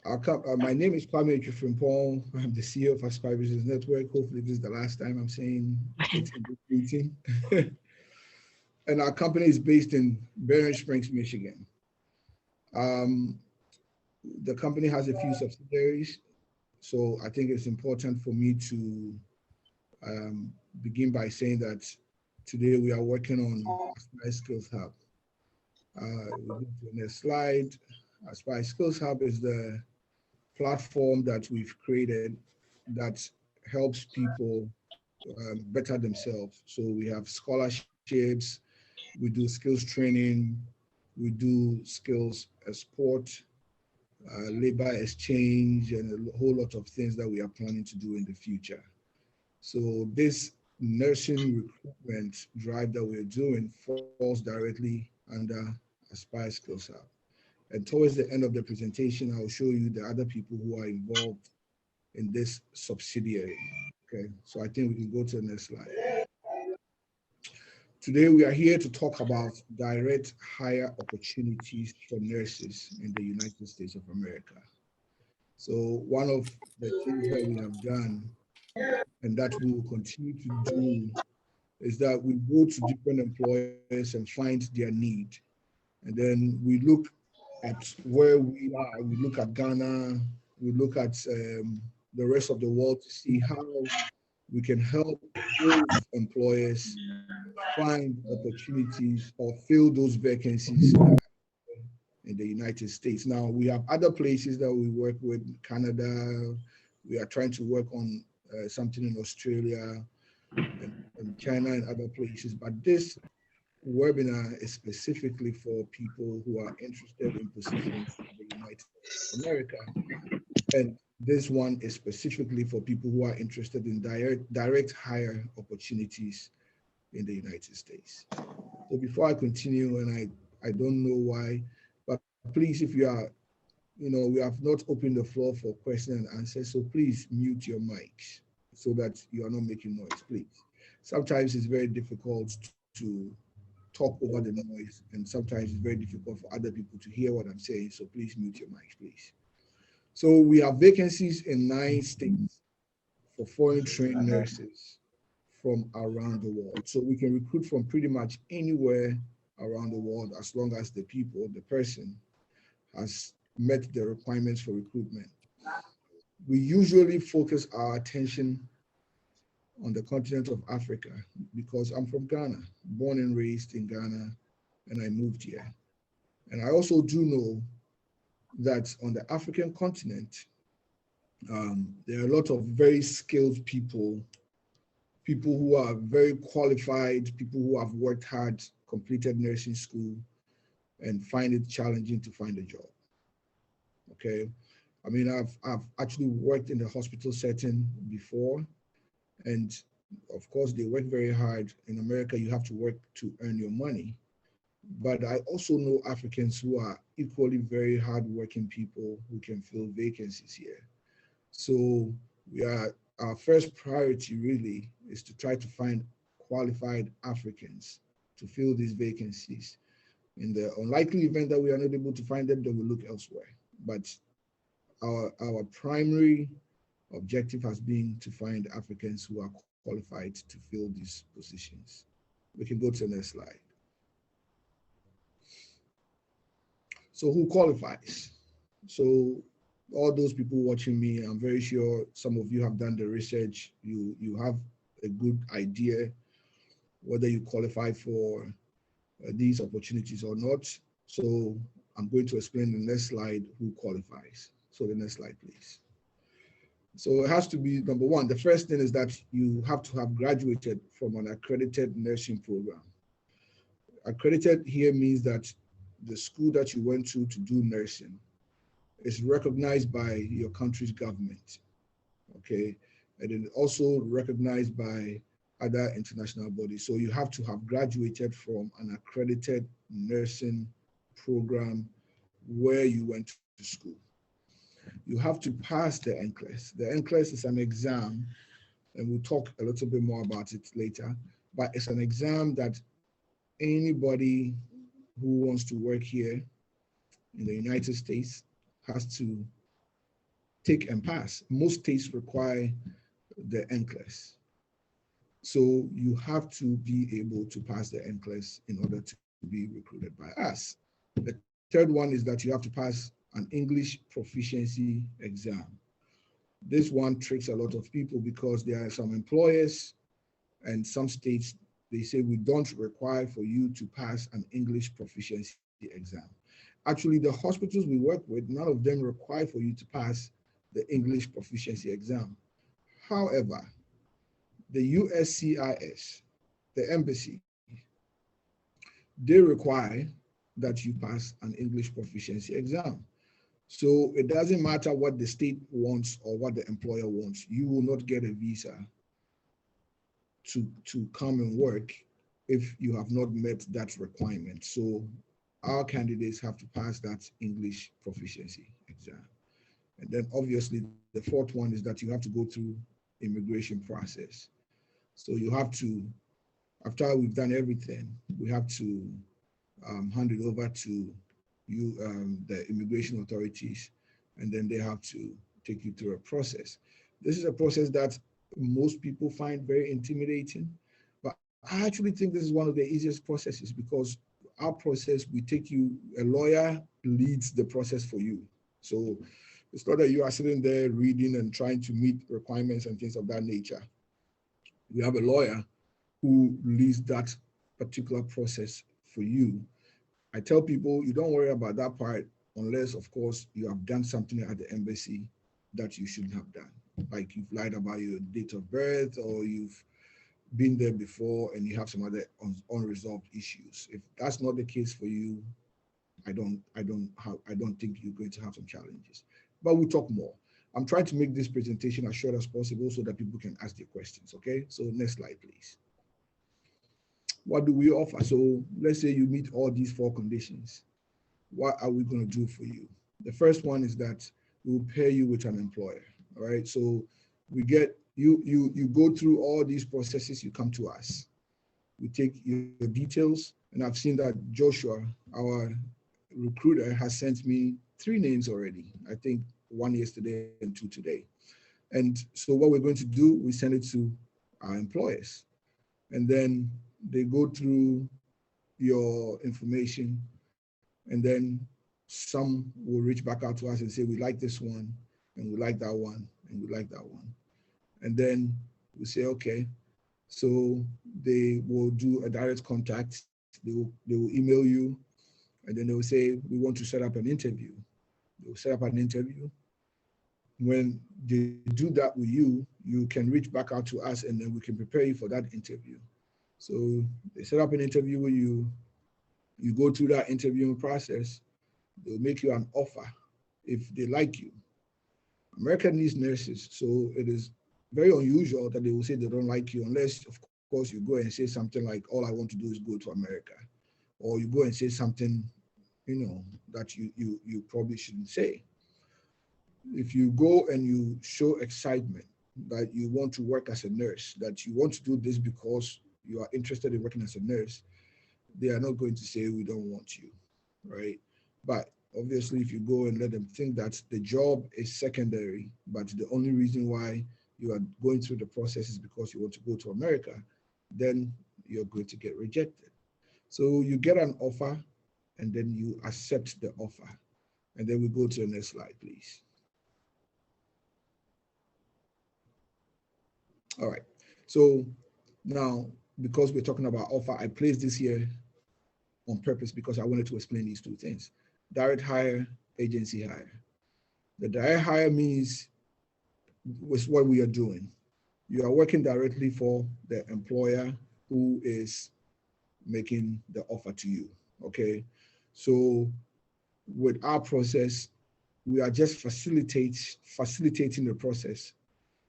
My name is Kwame Frimpong. I'm the CEO of Aspire Business Network. Hopefully, this is the last time I'm saying it in this meeting. And our company is based in Berrien Springs, Michigan. The company has a few subsidiaries, so I think it's important for me to begin by saying that today we are working on Aspire Skills Hub. We go to the next slide. Aspire Skills Hub is the platform that we've created that helps people better themselves. So we have scholarships, we do skills training, we do skills support, labor exchange, and a whole lot of things that we are planning to do in the future. So this nursing recruitment drive that we're doing falls directly under Aspire Skills Hub. And towards the end of the presentation, I'll show you the other people who are involved in this subsidiary. Okay, so I think we can go to the next slide. Today, we are here to talk about direct hire opportunities for nurses in the United States of America. So one of the things that we have done and that we will continue to do is that we go to different employers and find their need. And then we look at where we are. We look at Ghana, we look at the rest of the world to see how we can help those employers find opportunities or fill those vacancies in the United States. Now, we have other places that we work with, Canada. We are trying to work on something in Australia and China and other places. But this webinar is specifically for people who are interested in positions in the United States of America. And this one is specifically for people who are interested in direct hire opportunities in the United States. So before I continue, and I don't know why, but please, if you are, we have not opened the floor for questions and answers, so please mute your mics so that you are not making noise, please. Sometimes it's very difficult to talk over the noise, and sometimes it's very difficult for other people to hear what I'm saying, so please mute your mics, please. So we have vacancies in 9 states for foreign trained nurses from around the world. So we can recruit from pretty much anywhere around the world as long as the person has met the requirements for recruitment. We usually focus our attention on the continent of Africa because I'm from Ghana, born and raised in Ghana, and I moved here. And I also do know that on the African continent, there are a lot of very skilled people who are very qualified, people who have worked hard, completed nursing school, and find it challenging to find a job. Okay, I mean, I've actually worked in the hospital setting before, and of course they work very hard. In America, you have to work to earn your money. But I also know Africans who are equally very hardworking people who can fill vacancies here. So our first priority really is to try to find qualified Africans to fill these vacancies. In the unlikely event that we are not able to find them, then we'll look elsewhere. But our primary objective has been to find Africans who are qualified to fill these positions. We can go to the next slide. So who qualifies? So all those people watching me, I'm very sure some of you have done the research. You have a good idea whether you qualify for these opportunities or not. So I'm going to explain the next slide who qualifies. So the next slide, please. So it has to be, number one, the first thing is that you have to have graduated from an accredited nursing program. Accredited here means that the school that you went to do nursing is recognized by your country's government, okay? And then also recognized by other international bodies. So you have to have graduated from an accredited nursing program where you went to school. You have to pass the NCLEX. The NCLEX is an exam, and we'll talk a little bit more about it later, but it's an exam that anybody who wants to work here in the United States has to take and pass. Most states require the NCLEX. So you have to be able to pass the NCLEX in order to be recruited by us. The third one is that you have to pass an English proficiency exam. This one tricks a lot of people because there are some employers and some states, they say we don't require for you to pass an English proficiency exam. Actually, the hospitals we work with, none of them require for you to pass the English proficiency exam. However, the USCIS, the embassy, they require that you pass an English proficiency exam. So it doesn't matter what the state wants or what the employer wants. You will not get a visa to come and work if you have not met that requirement. So our candidates have to pass that English proficiency exam. And then obviously the fourth one is that you have to go through immigration process. So you have to, after we've done everything, we have to hand it over to you, the immigration authorities, and then they have to take you through a process. This is a process that most people find very intimidating, but I actually think this is one of the easiest processes because our process, we take you, a lawyer leads the process for you. So it's not that you are sitting there reading and trying to meet requirements and things of that nature. We have a lawyer who leads that particular process for you. I tell people, you don't worry about that part unless, of course, you have done something at the embassy that you shouldn't have done. Like you've lied about your date of birth or you've been there before and you have some other unresolved issues. If that's not the case for you, I don't think you're going to have some challenges. But we'll talk more. I'm trying to make this presentation as short as possible so that people can ask their questions, okay? So next slide, please. What do we offer? So let's say you meet all these 4 conditions. What are we going to do for you? The first one is that we will pair you with an employer, all right? So we get, you go through all these processes, you come to us. We take your details, and I've seen that Joshua, our recruiter, has sent me 3 names already. I think 1 yesterday and 2 today. And so what we're going to do, we send it to our employers. And then they go through your information, and then some will reach back out to us and say, we like this one, and we like that one, and we like that one. And then we say, okay, so they will do a direct contact. They will email you, and then they will say, we want to set up an interview. They will set up an interview. When they do that with you, you can reach back out to us, and then we can prepare you for that interview. So they set up an interview with you. You go through that interviewing process. They'll make you an offer if they like you. America needs nurses, so it is very unusual that they will say they don't like you unless, of course, you go and say something like, all I want to do is go to America. Or you go and say something, that you probably shouldn't say. If you go and you show excitement that you want to work as a nurse, that you want to do this because you are interested in working as a nurse, they are not going to say we don't want you, right? But obviously, if you go and let them think that the job is secondary, but the only reason why you are going through the process is because you want to go to America, then you're going to get rejected. So you get an offer, and then you accept the offer. And then we go to the next slide, please. All right. So now, because we're talking about offer, I placed this here on purpose because I wanted to explain these 2 things. Direct hire, agency hire. The direct hire means with what we are doing. You are working directly for the employer who is making the offer to you, okay? So with our process, we are just facilitating the process.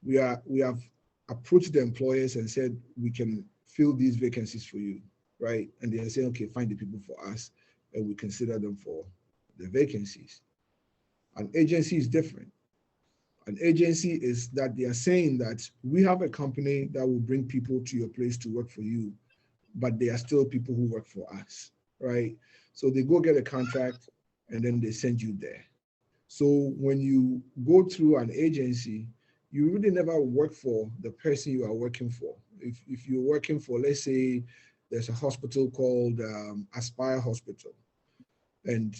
We have approached the employers and said, we can fill these vacancies for you, right? And they are saying, okay, find the people for us, and we consider them for the vacancies. An agency is different. An agency is that they are saying that we have a company that will bring people to your place to work for you, but they are still people who work for us, right? So they go get a contract and then they send you there. So when you go through an agency, you really never work for the person you are working for. If you're working for, let's say, there's a hospital called Aspire Hospital, and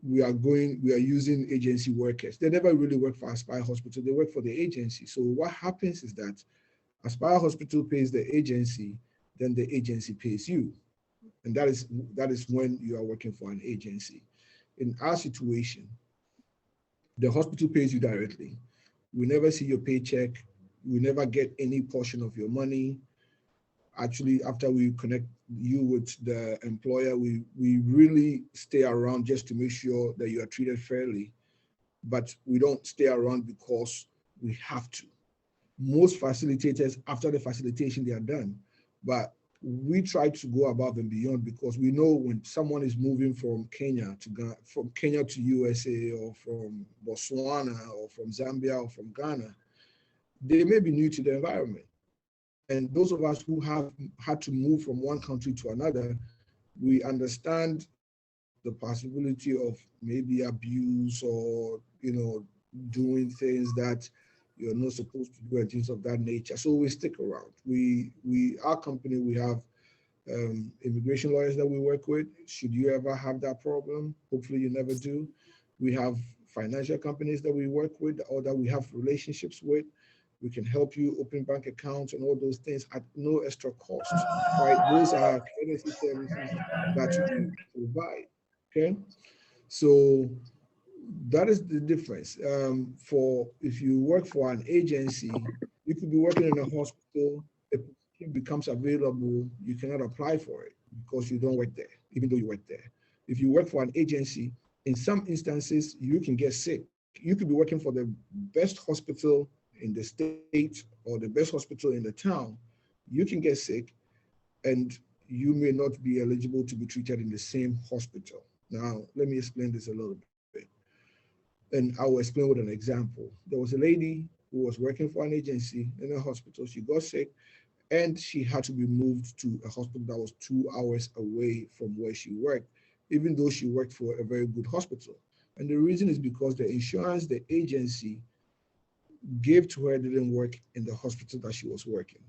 we are using agency workers. They never really work for Aspire Hospital, they work for the agency. So what happens is that Aspire Hospital pays the agency, then the agency pays you. And that is when you are working for an agency. In our situation, the hospital pays you directly. We never see your paycheck. We never get any portion of your money. Actually, after we connect you with the employer, we really stay around just to make sure that you are treated fairly. But we don't stay around because we have to. Most facilitators, after the facilitation, they are done. But we try to go above and beyond because we know when someone is moving from Kenya to Ghana, from Kenya to USA, or from Botswana, or from Zambia, or from Ghana, they may be new to the environment. And those of us who have had to move from one country to another, we understand the possibility of maybe abuse, or doing things that you're not supposed to do and things of that nature. So we stick around. Our company, we have immigration lawyers that we work with. Should you ever have that problem, hopefully you never do. We have financial companies that we work with or that we have relationships with. We can help you open bank accounts and all those things at no extra cost, right? Those are courtesy services that we provide. Okay, so that is the difference. For if you work for an agency, you could be working in a hospital, a position becomes available, you cannot apply for it because you don't work there, even though you work there. If you work for an agency, in some instances, you can get sick. You could be working for the best hospital in the state or the best hospital in the town. You can get sick, and you may not be eligible to be treated in the same hospital. Now, let me explain this a little bit. And I will explain with an example. There was a lady who was working for an agency in a hospital. She got sick, and she had to be moved to a hospital that was 2 hours away from where she worked, even though she worked for a very good hospital. And the reason is because the insurance the agency gave to her didn't work in the hospital that she was working.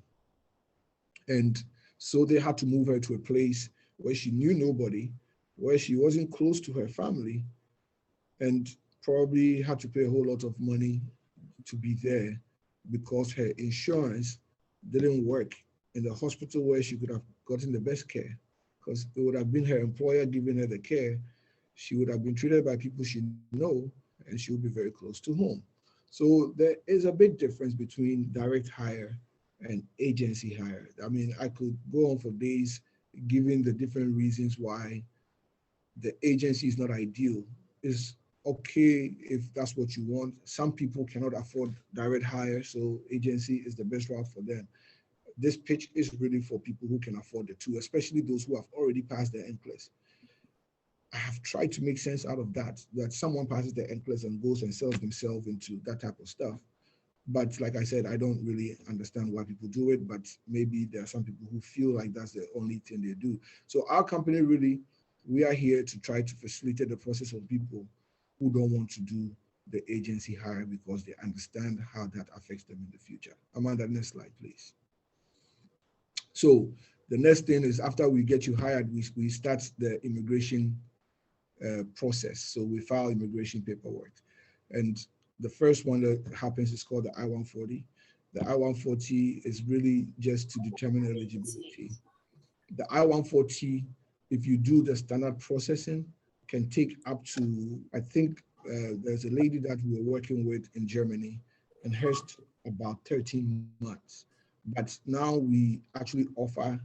And so they had to move her to a place where she knew nobody, where she wasn't close to her family, and probably had to pay a whole lot of money to be there because her insurance didn't work in the hospital where she could have gotten the best care. Because it would have been her employer giving her the care. She would have been treated by people she know, and she would be very close to home. So there is a big difference between direct hire and agency hire. I mean, I could go on for days giving the different reasons why the agency is not ideal. It's okay if that's what you want. Some people cannot afford direct hire, so agency is the best route for them. This pitch is really for people who can afford the two, especially those who have already passed their NCLEX. I have tried to make sense out of that someone passes their NCLEX and goes and sells themselves into that type of stuff. But like I said, I don't really understand why people do it, but maybe there are some people who feel like that's the only thing they do. So our company really, we are here to try to facilitate the process of people who don't want to do the agency hire because they understand how that affects them in the future. Amanda, next slide, please. So the next thing is after we get you hired, we start the immigration process. So we file immigration paperwork. And the first one that happens is called the I-140. The I-140 is really just to determine eligibility. The I-140, if you do the standard processing, can take up to, I think there's a lady that we're working with in Germany, and hers took about 13 months. But now we actually offer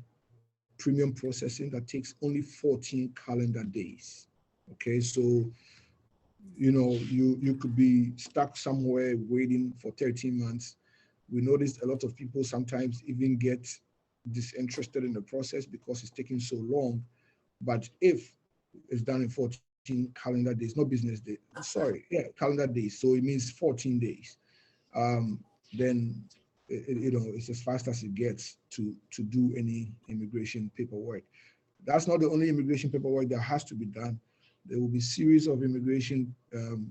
premium processing that takes only 14 calendar days. Okay, so you could be stuck somewhere waiting for 13 months. We noticed a lot of people sometimes even get disinterested in the process because it's taking so long. But if it's done in 14 calendar days, not business days, sorry, yeah, calendar days. So it means 14 days. Then it's as fast as it gets to do any immigration paperwork. That's not the only immigration paperwork that has to be done. There will be series of immigration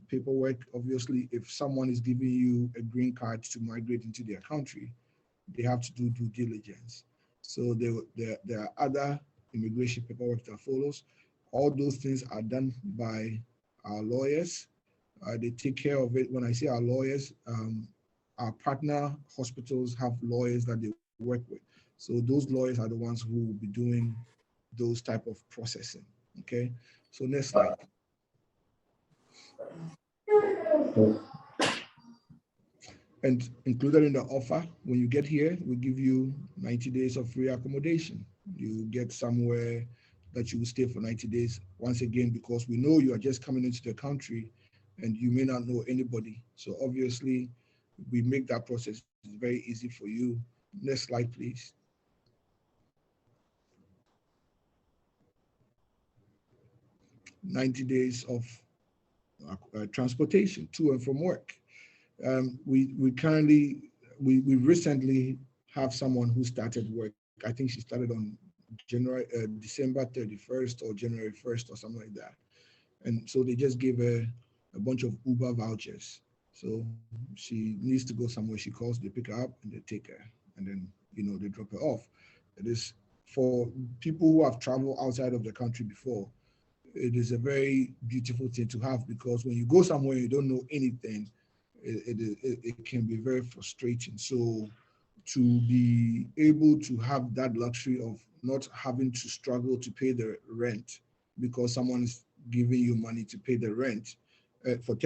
paperwork. Obviously, if someone is giving you a green card to migrate into their country, they have to do due diligence. So there are other immigration paperwork that follows. All those things are done by our lawyers. They take care of it. When I say our lawyers, our partner hospitals have lawyers that they work with. So those lawyers are the ones who will be doing those type of processing. Okay. So next slide. And included in the offer, when you get here, we give you 90 days of free accommodation. You get somewhere that you will stay for 90 days. Once again, because we know you are just coming into the country and you may not know anybody. So obviously, we make that process very easy for you. Next slide, please. 90 days of transportation to and from work. We currently, we recently have someone who started work. I think she started on December 31st or January 1st or something like that. And so they just gave her a bunch of Uber vouchers. So she needs to go somewhere. She calls, they pick her up and they take her, and then they drop her off. It is for people who have traveled outside of the country before. It is a very beautiful thing to have, because when you go somewhere you don't know anything, it can be very frustrating. So to be able to have that luxury of not having to struggle to pay the rent because someone is giving you money to pay the rent for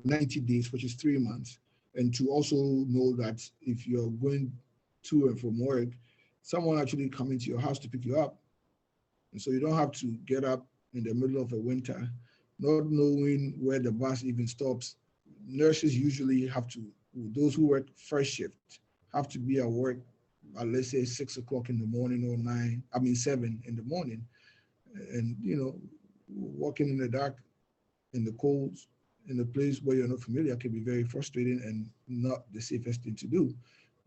90 days, which is 3 months, and to also know that if you're going to and from work, someone actually coming to your house to pick you up, and so you don't have to get up in the middle of a winter, not knowing where the bus even stops. Nurses usually have to, those who work first shift, have to be at work at, let's say, 6 o'clock in the morning, or 7 in the morning. And, walking in the dark, in the cold, in a place where you're not familiar can be very frustrating and not the safest thing to do.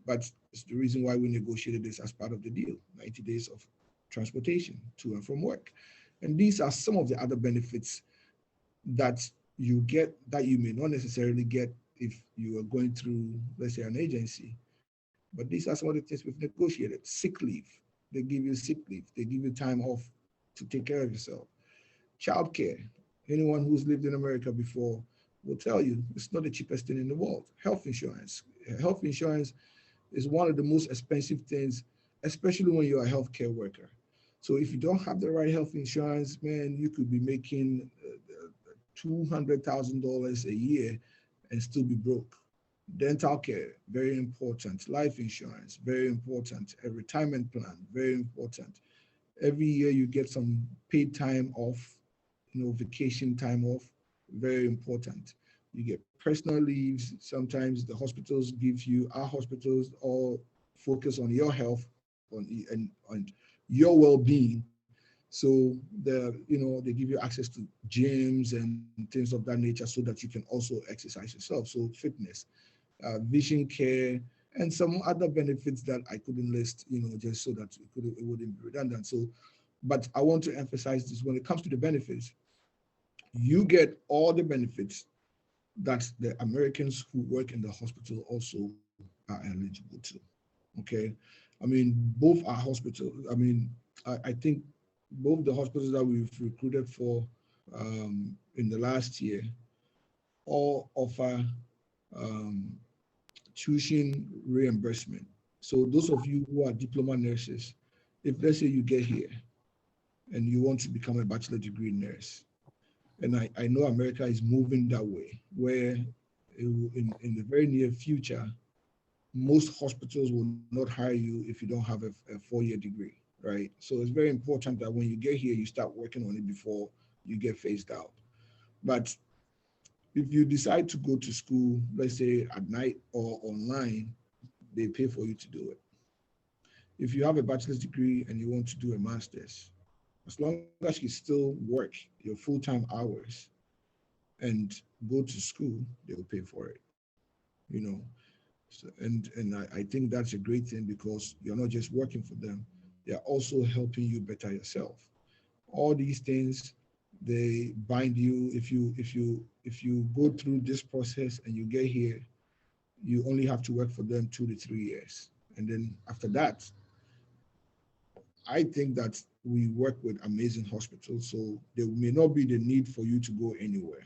But it's the reason why we negotiated this as part of the deal, 90 days of transportation to and from work. And these are some of the other benefits that you get that you may not necessarily get if you are going through, let's say, an agency. But these are some of the things we've negotiated. Sick leave. They give you sick leave. They give you time off to take care of yourself. Childcare. Anyone who's lived in America before will tell you it's not the cheapest thing in the world. Health insurance. Health insurance is one of the most expensive things, especially when you're a healthcare worker. So if you don't have the right health insurance, man, you could be making $200,000 a year and still be broke. Dental care, very important. Life insurance, very important. A retirement plan, very important. Every year you get some paid time off, vacation time off, very important. You get personal leaves. Sometimes the hospitals give you, our hospitals all focus on your health and your well-being. So they give you access to gyms and things of that nature so that you can also exercise yourself. So fitness, vision care, and some other benefits that I couldn't list, just so that it wouldn't be redundant. So, but I want to emphasize this: when it comes to the benefits, you get all the benefits that the Americans who work in the hospital also are eligible to. Okay, I mean, both are hospitals. I mean, I think both the hospitals that we've recruited for in the last year all offer um, tuition reimbursement. So those of you who are diploma nurses, if let's say you get here and you want to become a bachelor degree nurse, and I know America is moving that way, where in the very near future, most hospitals will not hire you if you don't have a 4-year degree, right? So it's very important that when you get here, you start working on it before you get phased out. But if you decide to go to school, let's say at night or online, they pay for you to do it. If you have a bachelor's degree and you want to do a master's, as long as you still work your full-time hours and go to school, they will pay for it, you know. So, and I think that's a great thing, because you're not just working for them, they're also helping you better yourself. All these things They bind you. If you go through this process and you get here, you only have to work for them 2 to 3 years. And then after that, I think that we work with amazing hospitals, so there may not be the need for you to go anywhere.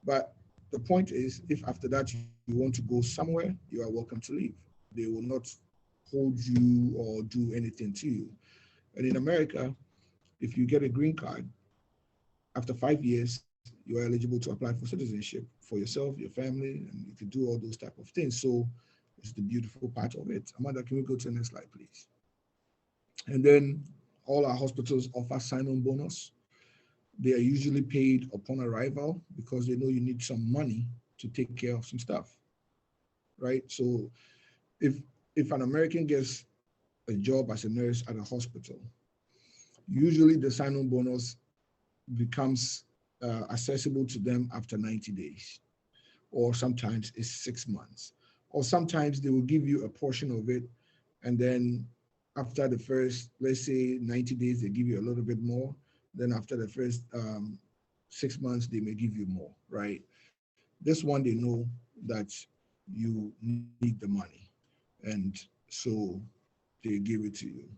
But the point is, if after that you want to go somewhere, you are welcome to leave. They will not hold you or do anything to you. And in America, if you get a green card, after 5 years, you are eligible to apply for citizenship for yourself, your family, and you can do all those type of things. So it's the beautiful part of it. Amanda, can we go to the next slide, please? And then all our hospitals offer sign-on bonus. They are usually paid upon arrival because they know you need some money to take care of some stuff, right? So if if an American gets a job as a nurse at a hospital, usually the sign-on bonus becomes accessible to them after 90 days, or sometimes it's 6 months, or sometimes they will give you a portion of it, and then after the first, let's say 90 days, they give you a little bit more. Then after the first 6 months, they may give you more, right? This one, they know that you need the money, and so they give it to you.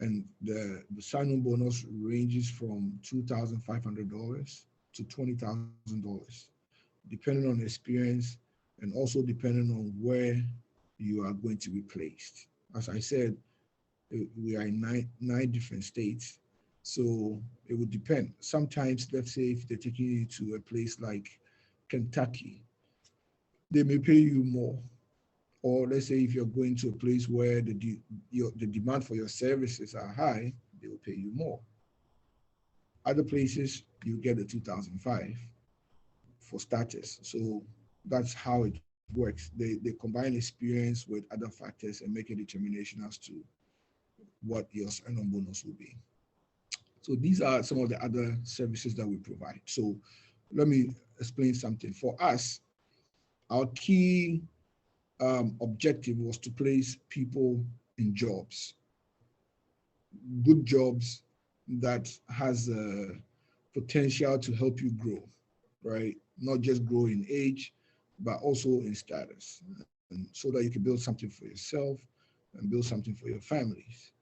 And the sign-on bonus ranges from $2,500 to $20,000, depending on experience and also depending on where you are going to be placed. As I said, we are in nine different states, so it would depend. Sometimes, let's say, if they're taking you to a place like Kentucky, they may pay you more. Or let's say if you're going to a place where the demand for your services are high, they will pay you more. Other places, you get the 2005 for starters. So that's how it works. They combine experience with other factors and make a determination as to what your sign-on bonus will be. So these are some of the other services that we provide. So let me explain something. For us, our key objective was to place people in jobs, good jobs that has a potential to help you grow, right? Not just grow in age, but also in status, and so that you can build something for yourself and build something for your families.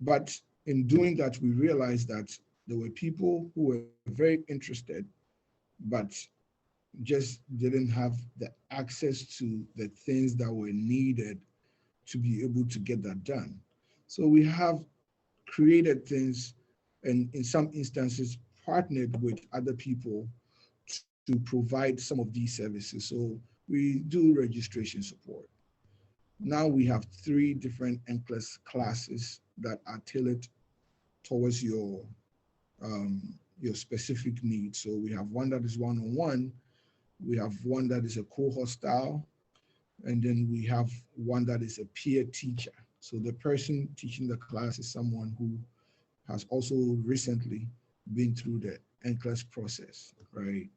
But in doing that, we realized that there were people who were very interested, but just didn't have the access to the things that were needed to be able to get that done. So we have created things and in some instances partnered with other people to provide some of these services. So we do registration support. Now we have three different NCLEX classes that are tailored towards your specific needs. So we have one that is one-on-one, we have one that is a cohort style, and then we have one that is a peer teacher. So the person teaching the class is someone who has also recently been through the NCLEX process, right?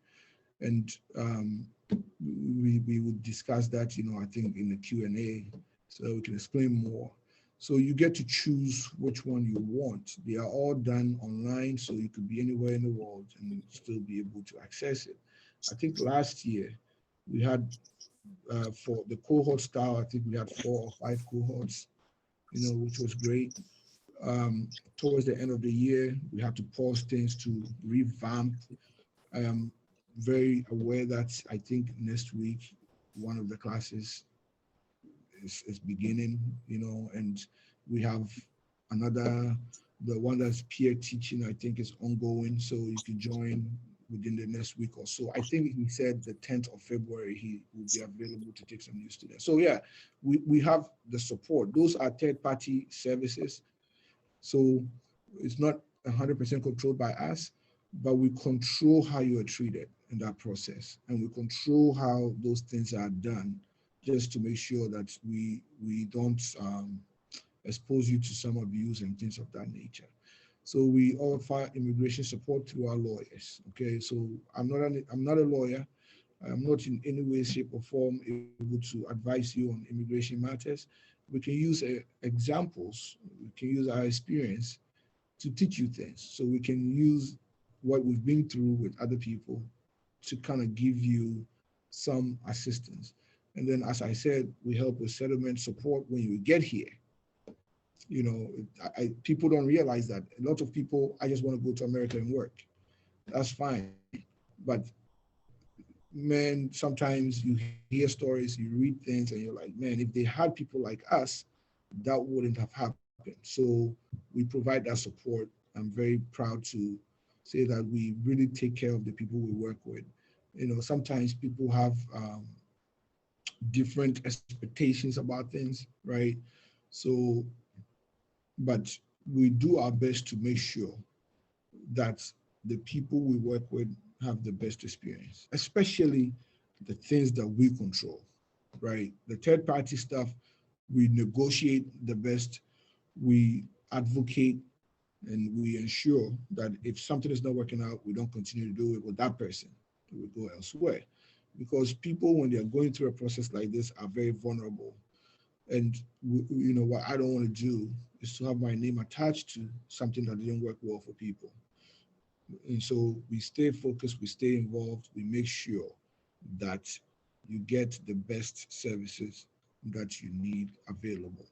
And we would discuss that, I think in the Q&A, so we can explain more. So you get to choose which one you want. They are all done online, so you could be anywhere in the world and still be able to access it. I think last year we had for the cohort style, I think we had 4 or 5 cohorts, which was great. Towards the end of the year, we had to pause things to revamp. I am very aware that I think next week one of the classes is beginning, and we have another, the one that's peer teaching, I think is ongoing, so you can join within the next week or so. I think he said the 10th of February he will be available to take some new students. So yeah, we have the support. Those are third-party services, so it's not 100% controlled by us, but we control how you are treated in that process, and we control how those things are done, just to make sure that we don't expose you to some abuse and things of that nature. So we offer immigration support through our lawyers. Okay, so I'm not a lawyer. I'm not in any way, shape, or form able to advise you on immigration matters. We can use examples. We can use our experience to teach you things. So we can use what we've been through with other people to kind of give you some assistance. And then, as I said, we help with settlement support when you get here. You know, people don't realize that a lot of people, I just want to go to America and work. That's fine. But man, sometimes you hear stories, you read things, and you're like, man, if they had people like us, that wouldn't have happened. So we provide that support. I'm very proud to say that we really take care of the people we work with. You know, sometimes people have different expectations about things, right? So, but we do our best to make sure that the people we work with have the best experience, especially the things that we control, right? The third party stuff, we negotiate the best, we advocate, and we ensure that if something is not working out, we don't continue to do it with that person. We go elsewhere. Because people, when they're going through a process like this, are very vulnerable. And you know what I don't want to do is to have my name attached to something that didn't work well for people. And so we stay focused, we stay involved, we make sure that you get the best services that you need available.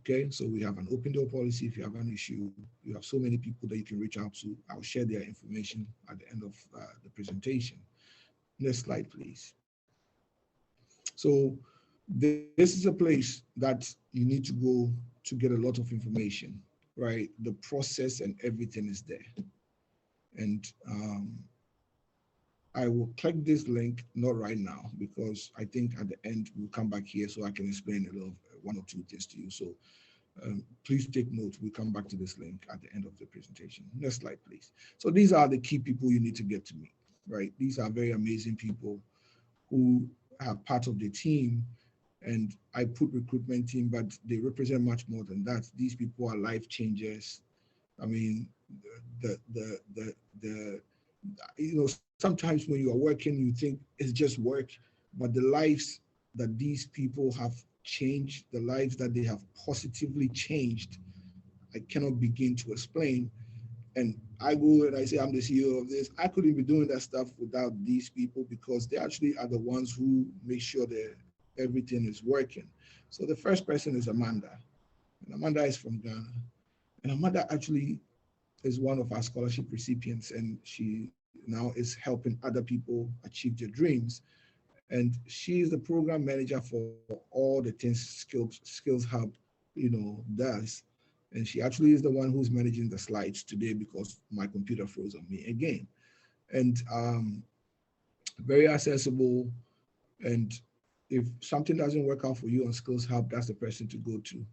Okay, so we have an open door policy. If you have an issue, you have so many people that you can reach out to. I'll share their information at the end of the presentation. Next slide, please. So this is a place that you need to go to get a lot of information, right? The process and everything is there. And I will click this link, not right now, because I think at the end we'll come back here so I can explain a little, one or two things to you. So please take note. We'll come back to this link at the end of the presentation. Next slide, please. So these are the key people you need to get to meet, right? These are very amazing people who are part of the team. And I put recruitment team, but they represent much more than that. These people are life changers. I mean, the you know, sometimes when you are working, you think it's just work, but the lives that these people have changed, the lives that they have positively changed, I cannot begin to explain. And I go and I say, I'm the CEO of this. I couldn't be doing that stuff without these people because they actually are the ones who make sure that everything is working. So the first person is Amanda. And Amanda is from Ghana. And Amanda actually is one of our scholarship recipients, and she now is helping other people achieve their dreams. And she is the program manager for all the things Skills Hub, you know, does. And she actually is the one who's managing the slides today because my computer froze on me again. And very accessible. And if something doesn't work out for you on Skills Hub, that's the person to go to.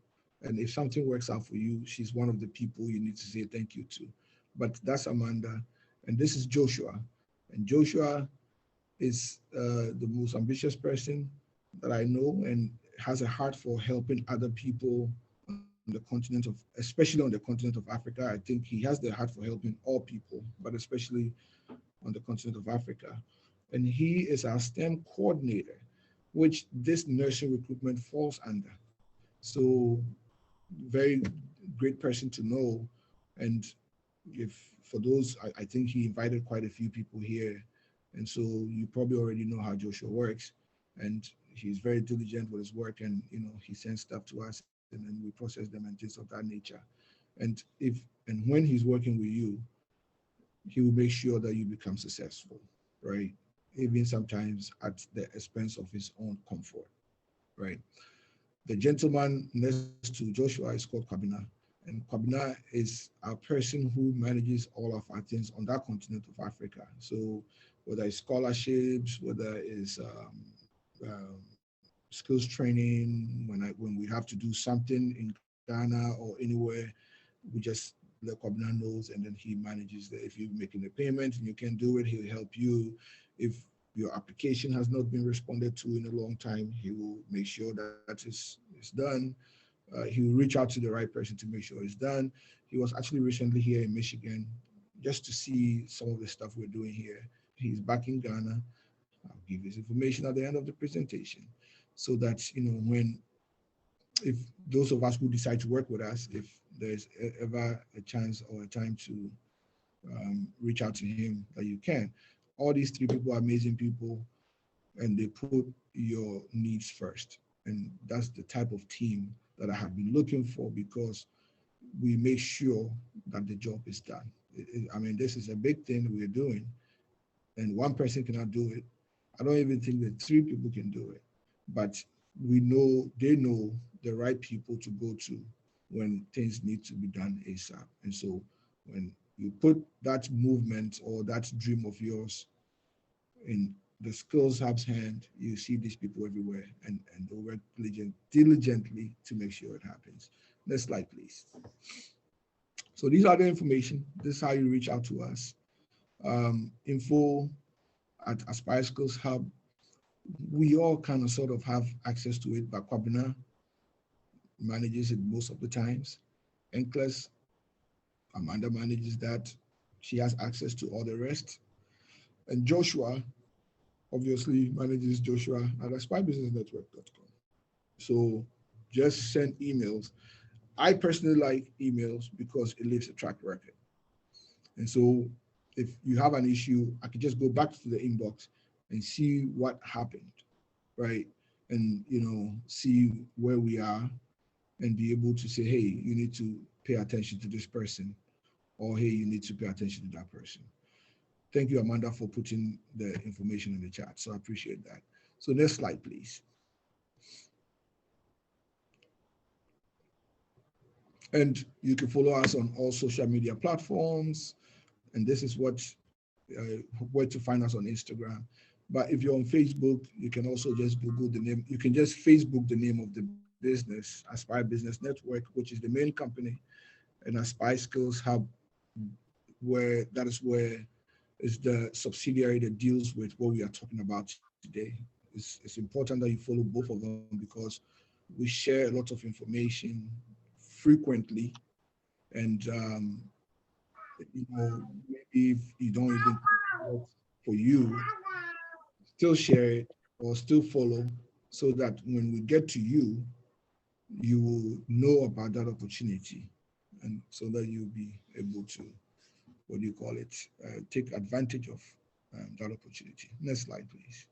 And if something works out for you, she's one of the people you need to say thank you to. But that's Amanda. And this is Joshua. And Joshua is the most ambitious person that I know and has a heart for helping other people on the continent of, especially on the continent of Africa. I think he has the heart for helping all people, but especially on the continent of Africa. And he is our STEM coordinator, which this nursing recruitment falls under. So very great person to know. And if for those, I think he invited quite a few people here. And so you probably already know how Joshua works. And he's very diligent with his work, and you know, he sends stuff to us and then we process them and things of that nature. And when he's working with you, he will make sure that you become successful, right? Even sometimes at the expense of his own comfort, right? The gentleman next to Joshua is called Kwabena. And Kwabena is our person who manages all of our things on that continent of Africa. So whether it's scholarships, whether it's skills training, when we have to do something in Ghana or anywhere, we just let Kwabena knows, and then he manages that. If you're making a payment and you can't do it, he'll help you. If your application has not been responded to in a long time, he will make sure that it's done. He will reach out to the right person to make sure it's done. He was actually recently here in Michigan just to see some of the stuff we're doing here. He's back in Ghana. I'll give his information at the end of the presentation so that, you know, when if those of us who decide to work with us, if there's ever a chance or a time to reach out to him that you can. All these three people are amazing people, and they put your needs first. And that's the type of team that I have been looking for, because we make sure that the job is done. I mean, this is a big thing we're doing, and one person cannot do it. I don't even think that three people can do it, but we know they know the right people to go to when things need to be done ASAP. And so when you put that movement or that dream of yours in the skills hub's hand, you see these people everywhere, and they work diligently to make sure it happens. Next slide, please. So these are the information. This is how you reach out to us. Info at Aspire Skills Hub. We all kind of sort of have access to it, but Kwabena manages it most of the times. Encles, Amanda manages that. She has access to all the rest. And Joshua obviously manages Joshua at aspirebusinessnetwork.com. So just send emails. I personally like emails because it leaves a track record. And so if you have an issue, I could just go back to the inbox and see what happened, right? And see where we are, and be able to say, hey, you need to pay attention to this person, or hey, you need to pay attention to that person. Thank you, Amanda, for putting the information in the chat. So I appreciate that. So next slide, please. And you can follow us on all social media platforms. And this is where to find us on Instagram. But if you're on Facebook, you can also just Google the name. You can just Facebook the name of the business, Aspire Business Network, which is the main company, and Aspire Skills Hub, where that is where is the subsidiary that deals with what we are talking about today. It's important that you follow both of them, because we share a lot of information frequently, and maybe if you don't even work for you, still share it or still follow, so that when we get to you, you will know about that opportunity, and so that you'll be able to, what do you call it, take advantage of that opportunity. Next slide, please.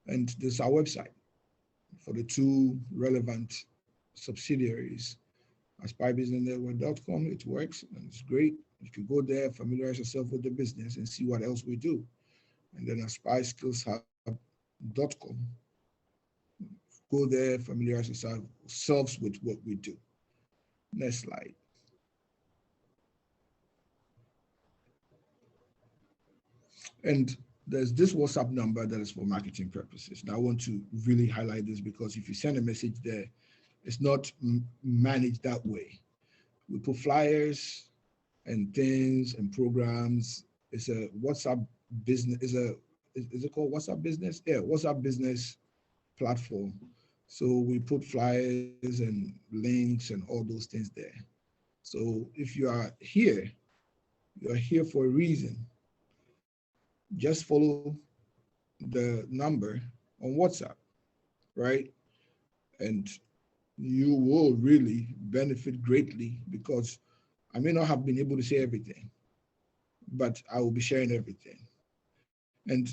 And this is our website for the two relevant subsidiaries. AspireBusinessNetwork.com, it works and it's great. You can go there, familiarize yourself with the business and see what else we do. And then AspireSkillsHub.com, go there, familiarize yourselves with what we do. Next slide. And there's this WhatsApp number that is for marketing purposes. Now I want to really highlight this, because if you send a message there, it's not managed that way. We put flyers and things and programs. It's a WhatsApp business. Is it called WhatsApp Business? Yeah, WhatsApp Business platform. So we put flyers and links and all those things there. So if you are here for a reason. Just follow the number on WhatsApp, right? And you will really benefit greatly, because I may not have been able to say everything, but I will be sharing everything. And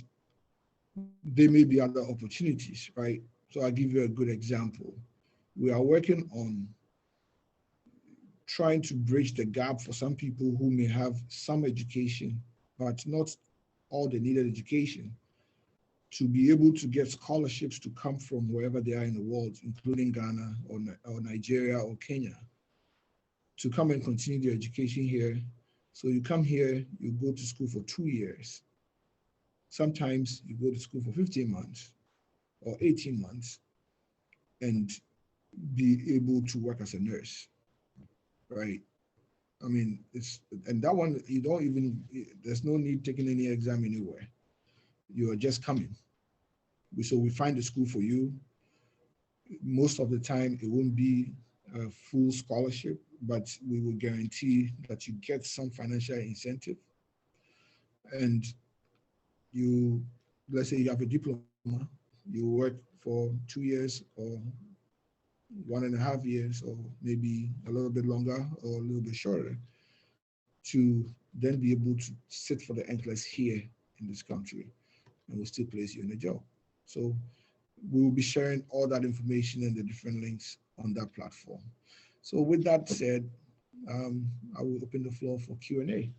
there may be other opportunities, right? So I'll give you a good example. We are working on trying to bridge the gap for some people who may have some education, but not all the needed education, to be able to get scholarships to come from wherever they are in the world, including Ghana or Nigeria or Kenya, to come and continue their education here. So you come here, you go to school for 2 years. Sometimes you go to school for 15 months or 18 months and be able to work as a nurse, right? I mean, and that one, there's no need taking any exam anywhere. You are just coming. So we find a school for you. Most of the time, it won't be a full scholarship, but we will guarantee that you get some financial incentive. And let's say you have a diploma, you work for 2 years or 1.5 years, or maybe a little bit longer or a little bit shorter, to then be able to sit for the NCLEX here in this country, and we'll still place you in a job. So we will be sharing all that information and the different links on that platform. So with that said, I will open the floor for Q&A.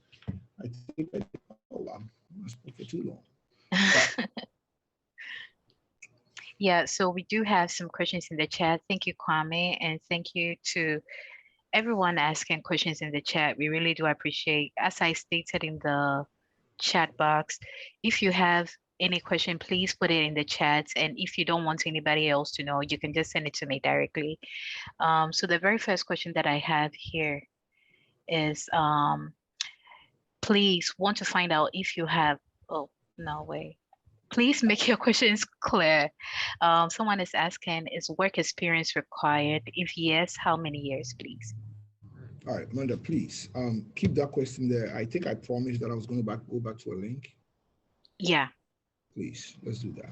I think oh wow, I spoke for too long. But Yeah, so we do have some questions in the chat. Thank you, Kwame, and thank you to everyone asking questions in the chat. We really do appreciate, as I stated in the chat box, if you have any question, please put it in the chat. And if you don't want anybody else to know, you can just send it to me directly. So the very first question that I have here is, please want to find out if you have, oh, no way. Please make your questions clear. Someone is asking, is work experience required? If yes, how many years, please? all right, Amanda, please keep that question there. I think I promised that I was going to go back to a link. Yeah. Please, let's do that.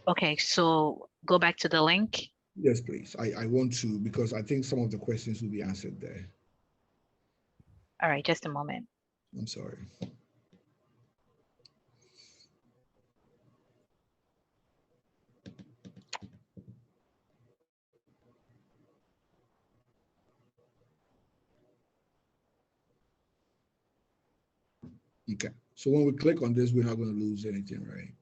Okay, so go back to the link. Yes, please. I want to, because I think some of the questions will be answered there. All right, just a moment. I'm sorry. Okay. So when we click on this, we're not going to lose anything, right?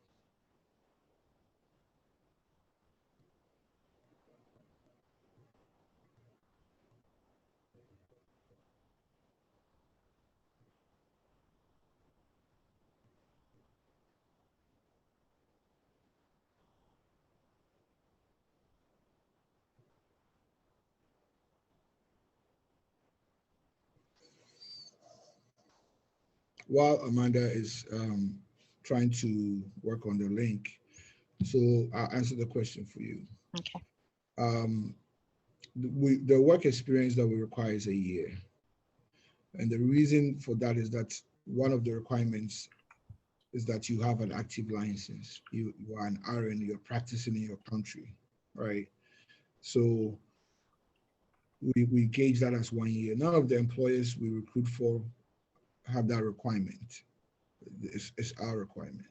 While Amanda is trying to work on the link, so I'll answer the question for you. Okay. Um, the work experience that we require is a year. And the reason for that is that one of the requirements is that you have an active license. You are an RN, you're practicing in your country, right? So we gauge that as 1 year. None of the employers we recruit for have that requirement. It's our requirement.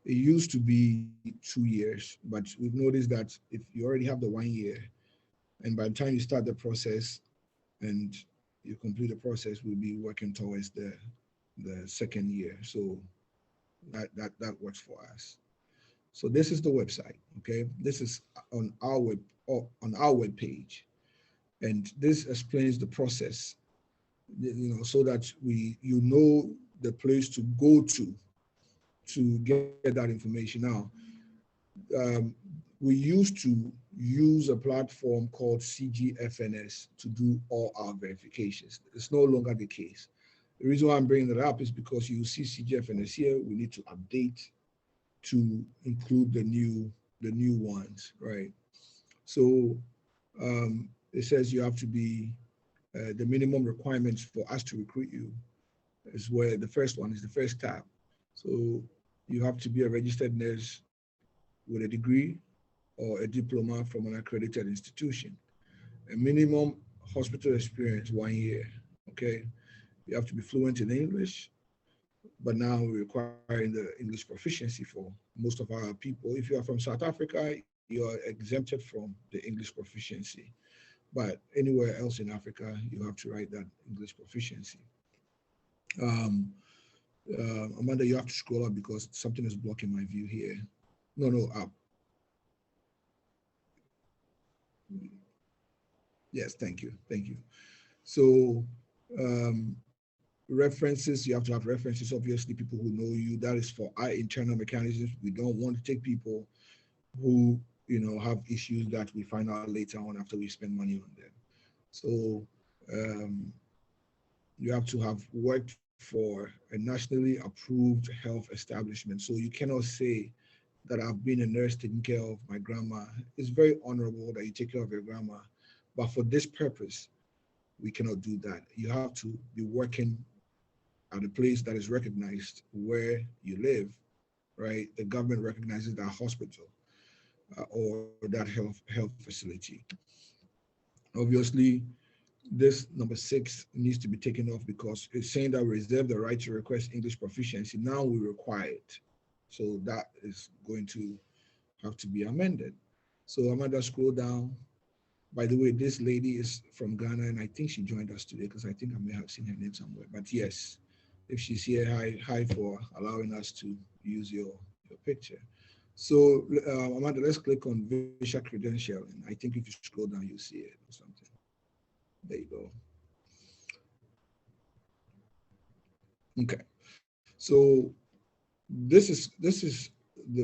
It used to be 2 years, but we've noticed that if you already have the 1 year, and by the time you start the process and you complete the process, we'll be working towards the second year. So that works for us. So this is the website. Okay, this is on our web page, and this explains the process. So that the place to go to get that information. Now, um, we used to use a platform called CGFNS to do all our verifications. It's no longer the case. The reason why I'm bringing that up is because you see CGFNS here. We need to update to include the new ones, right? So it says you have to be the minimum requirements for us to recruit you is where the first one is the first tab. So you have to be a registered nurse with a degree or a diploma from an accredited institution. A minimum hospital experience 1 year. Okay, you have to be fluent in English, but now we're requiring the English proficiency for most of our people. If you are from South Africa, you are exempted from the English proficiency. But anywhere else in Africa, you have to write that English proficiency. Um, Amanda, you have to scroll up because something is blocking my view here. No, up. Yes, thank you. So um, references, you have to have references. Obviously, people who know you. That is for our internal mechanisms. We don't want to take people who have issues that we find out later on after we spend money on them. So um, you have to have worked for a nationally approved health establishment. So you cannot say that I've been a nurse taking care of my grandma. It's very honorable that you take care of your grandma, but for this purpose, we cannot do that. You have to be working at a place that is recognized where you live, right? The government recognizes that hospital or that health facility. Obviously, this number 6 needs to be taken off because it's saying that we reserve the right to request English proficiency. Now we require it. So that is going to have to be amended. So Amanda, scroll down. By the way, this lady is from Ghana, and I think she joined us today because I think I may have seen her name somewhere. But yes, if she's here, hi for allowing us to use your picture. So Amanda, let's click on visa credentialing. I think if you scroll down, you'll see it or something. There you go. Okay. So this is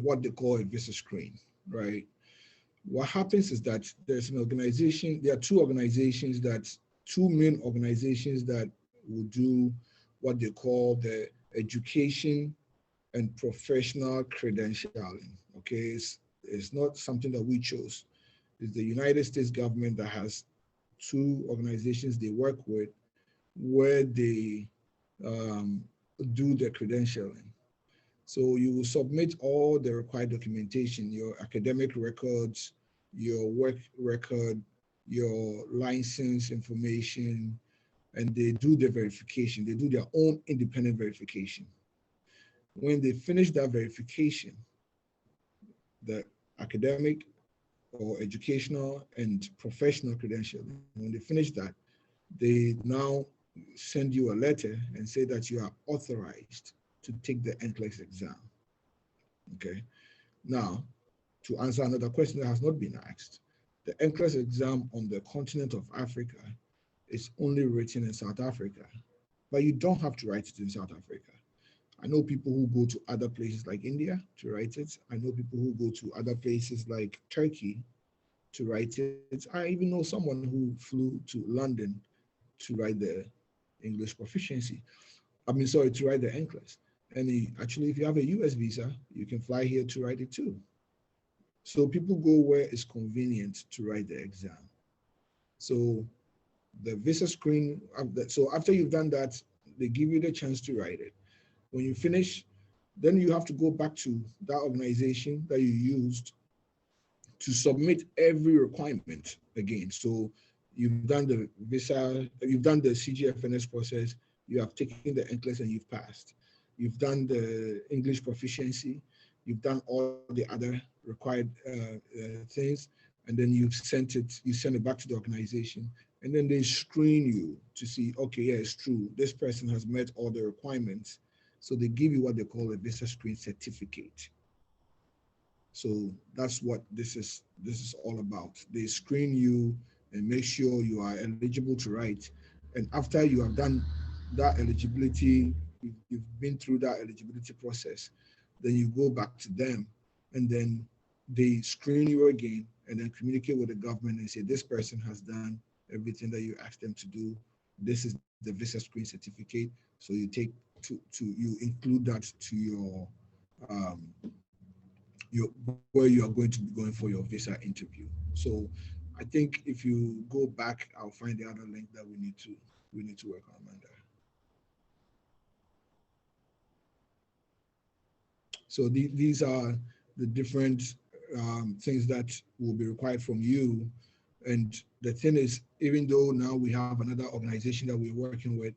what they call a visa screen, right? What happens is that there's an organization, there are two main organizations that will do what they call the education and professional credentialing. Okay, it's not something that we chose. It's the United States government that has two organizations they work with where they um, do the credentialing. So you will submit all the required documentation, your academic records, your work record, your license information, and they do the verification. They do their own independent verification. When they finish that verification, the academic or educational and professional credentialing, when they finish that, they now send you a letter and say that you are authorized to take the NCLEX exam. Okay. Now, to answer another question that has not been asked, the NCLEX exam on the continent of Africa is only written in South Africa, but you don't have to write it in South Africa. I know people who go to other places like India to write it. I know people who go to other places like Turkey to write it. I even know someone who flew to London to write the English proficiency. I mean, sorry, to write the NCLEX. And actually, if you have a US visa, you can fly here to write it too. So people go where it's convenient to write the exam. So the visa screen, so after you've done that, they give you the chance to write it. When you finish, then you have to go back to that organization that you used to submit every requirement again. So you've done the visa, you've done the CGFNS process, you have taken the NCLEX and you've passed. You've done the English proficiency, you've done all the other required things, and then you send it back to the organization, and then they screen you to see, okay, yeah, it's true, this person has met all the requirements. So they give you what they call a visa screen certificate. So that's what this is all about. They screen you and make sure you are eligible to write. And after you have done that eligibility, you've been through that eligibility process, then you go back to them, and then they screen you again and then communicate with the government and say this person has done everything that you asked them to do. This is the visa screen certificate. So you take you include that to um, where you are going to be going for your visa interview. So I think if you go back, I'll find the other link that we need to work on, Amanda. So these are the different things that will be required from you. And the thing is, even though now we have another organization that we're working with,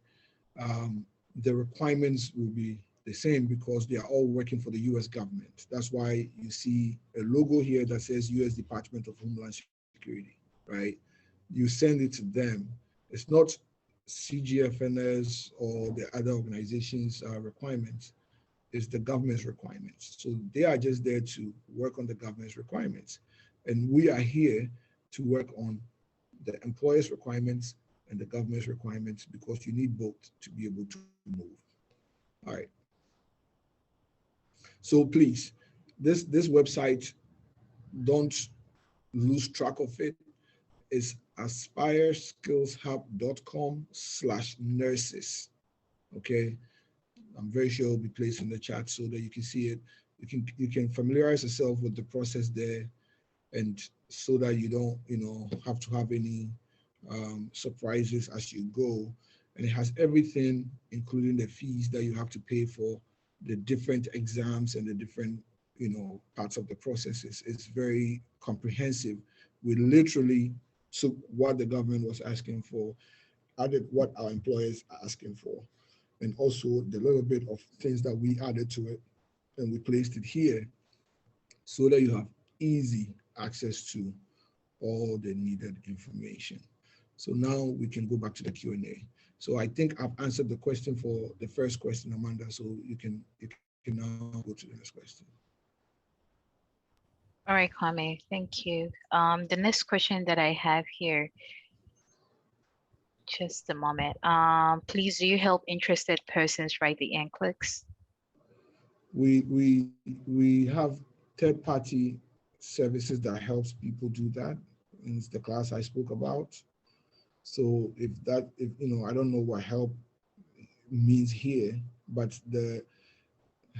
um, the requirements will be the same because they are all working for the US government. That's why you see a logo here that says US Department of Homeland Security, right? You send it to them. It's not CGFNS or the other organizations' requirements, it's the government's requirements. So they are just there to work on the government's requirements. And we are here to work on the employer's requirements and the government's requirements because you need both to be able to move. All right. So please, this website, don't lose track of it. It's aspireskillshub.com/nurses. Okay. I'm very sure it'll be placed in the chat so that you can see it. You can familiarize yourself with the process there, and so that you don't have to have any surprises as you go. And it has everything, including the fees that you have to pay for the different exams and the different parts of the process. It's very comprehensive. We literally So what the government was asking for, added what our employers are asking for, and also the little bit of things that we added to it, and we placed it here so that you have easy access to all the needed information. So now we can go back to the Q&A. So I think I've answered the question for the first question, Amanda. So you can now go to the next question. All right, Kwame, thank you. The next question that I have here, just a moment. Please, do you help interested persons write the NCLEX? We have third-party services that helps people do that. And it's the class I spoke about. So if I don't know what help means here, but the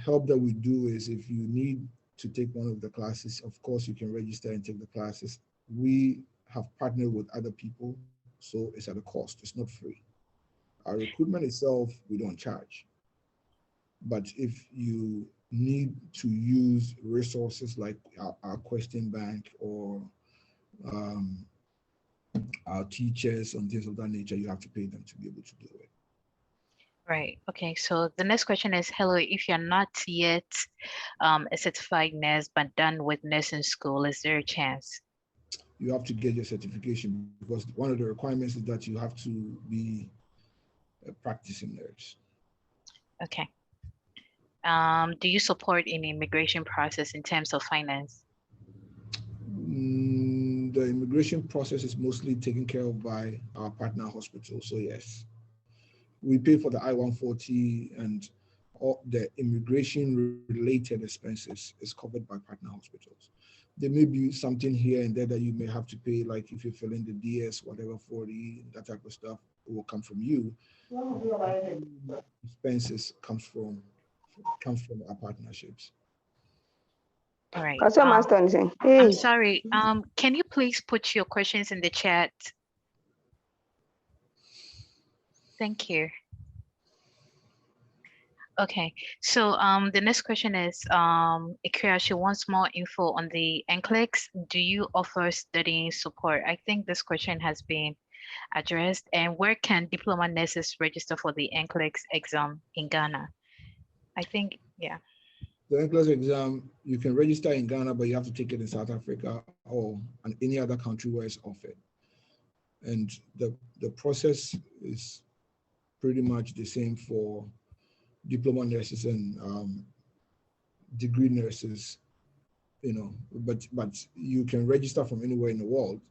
help that we do is if you need to take one of the classes, of course you can register and take the classes. We have partnered with other people, so it's at a cost. It's not free. Our recruitment itself, we don't charge. But if you need to use resources like our question bank or um, our teachers and things of that nature, you have to pay them to be able to do it. Right. Okay. So the next question is, hello, if you're not yet a certified nurse but done with nursing school, is there a chance? You have to get your certification because one of the requirements is that you have to be a practicing nurse. Okay. Do you support an immigration process in terms of finance? The immigration process is mostly taken care of by our partner hospital. So yes, we pay for the I-140 and all the immigration related expenses is covered by partner hospitals. There may be something here and there that you may have to pay, like if you fill in the DS, whatever 40, that type of stuff, it will come from you. Expenses comes from our partnerships. All right. Customer standing. Hey. I'm sorry. Can you please put your questions in the chat? Thank you. Okay, so the next question is, Ikea, she wants more info on the NCLEX. Do you offer studying support? I think this question has been addressed. And where can diploma nurses register for the NCLEX exam in Ghana? I think, yeah. The NCLEX exam, you can register in Ghana, but you have to take it in South Africa or in any other country where it's offered. And the process is pretty much the same for diploma nurses and degree nurses, but you can register from anywhere in the world,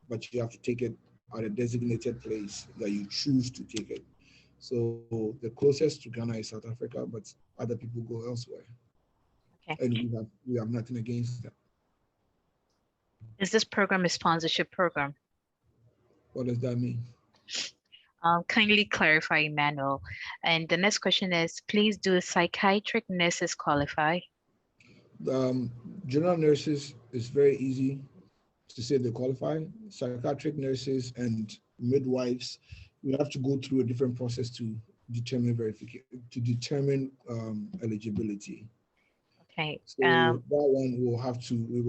but you have to take it at a designated place that you choose to take it. So the closest to Ghana is South Africa, but other people go elsewhere. Okay. And we have nothing against that. Is this program a sponsorship program? What does that mean? Kindly clarify, Emmanuel. And the next question is, please do psychiatric nurses qualify? General nurses is very easy to say they qualify. Psychiatric nurses and midwives, we have to go through a different process to determine eligibility. Okay. So that one we will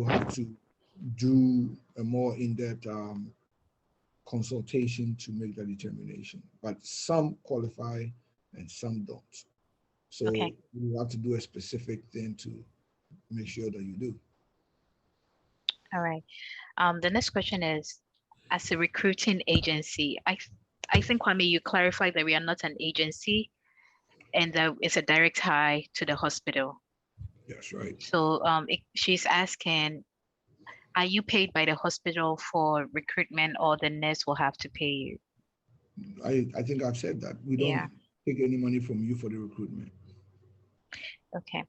have to do a more in-depth consultation to make that determination. But some qualify and some don't. So okay. you have to do a specific thing to make sure that you do. All right. The next question is, as a recruiting agency, I think, Kwame, you clarified that we are not an agency and that it's a direct hire to the hospital. Yes, right. So she's asking, are you paid by the hospital for recruitment or the nurse will have to pay you? I think I've said that. We don't take any money from you for the recruitment. Okay.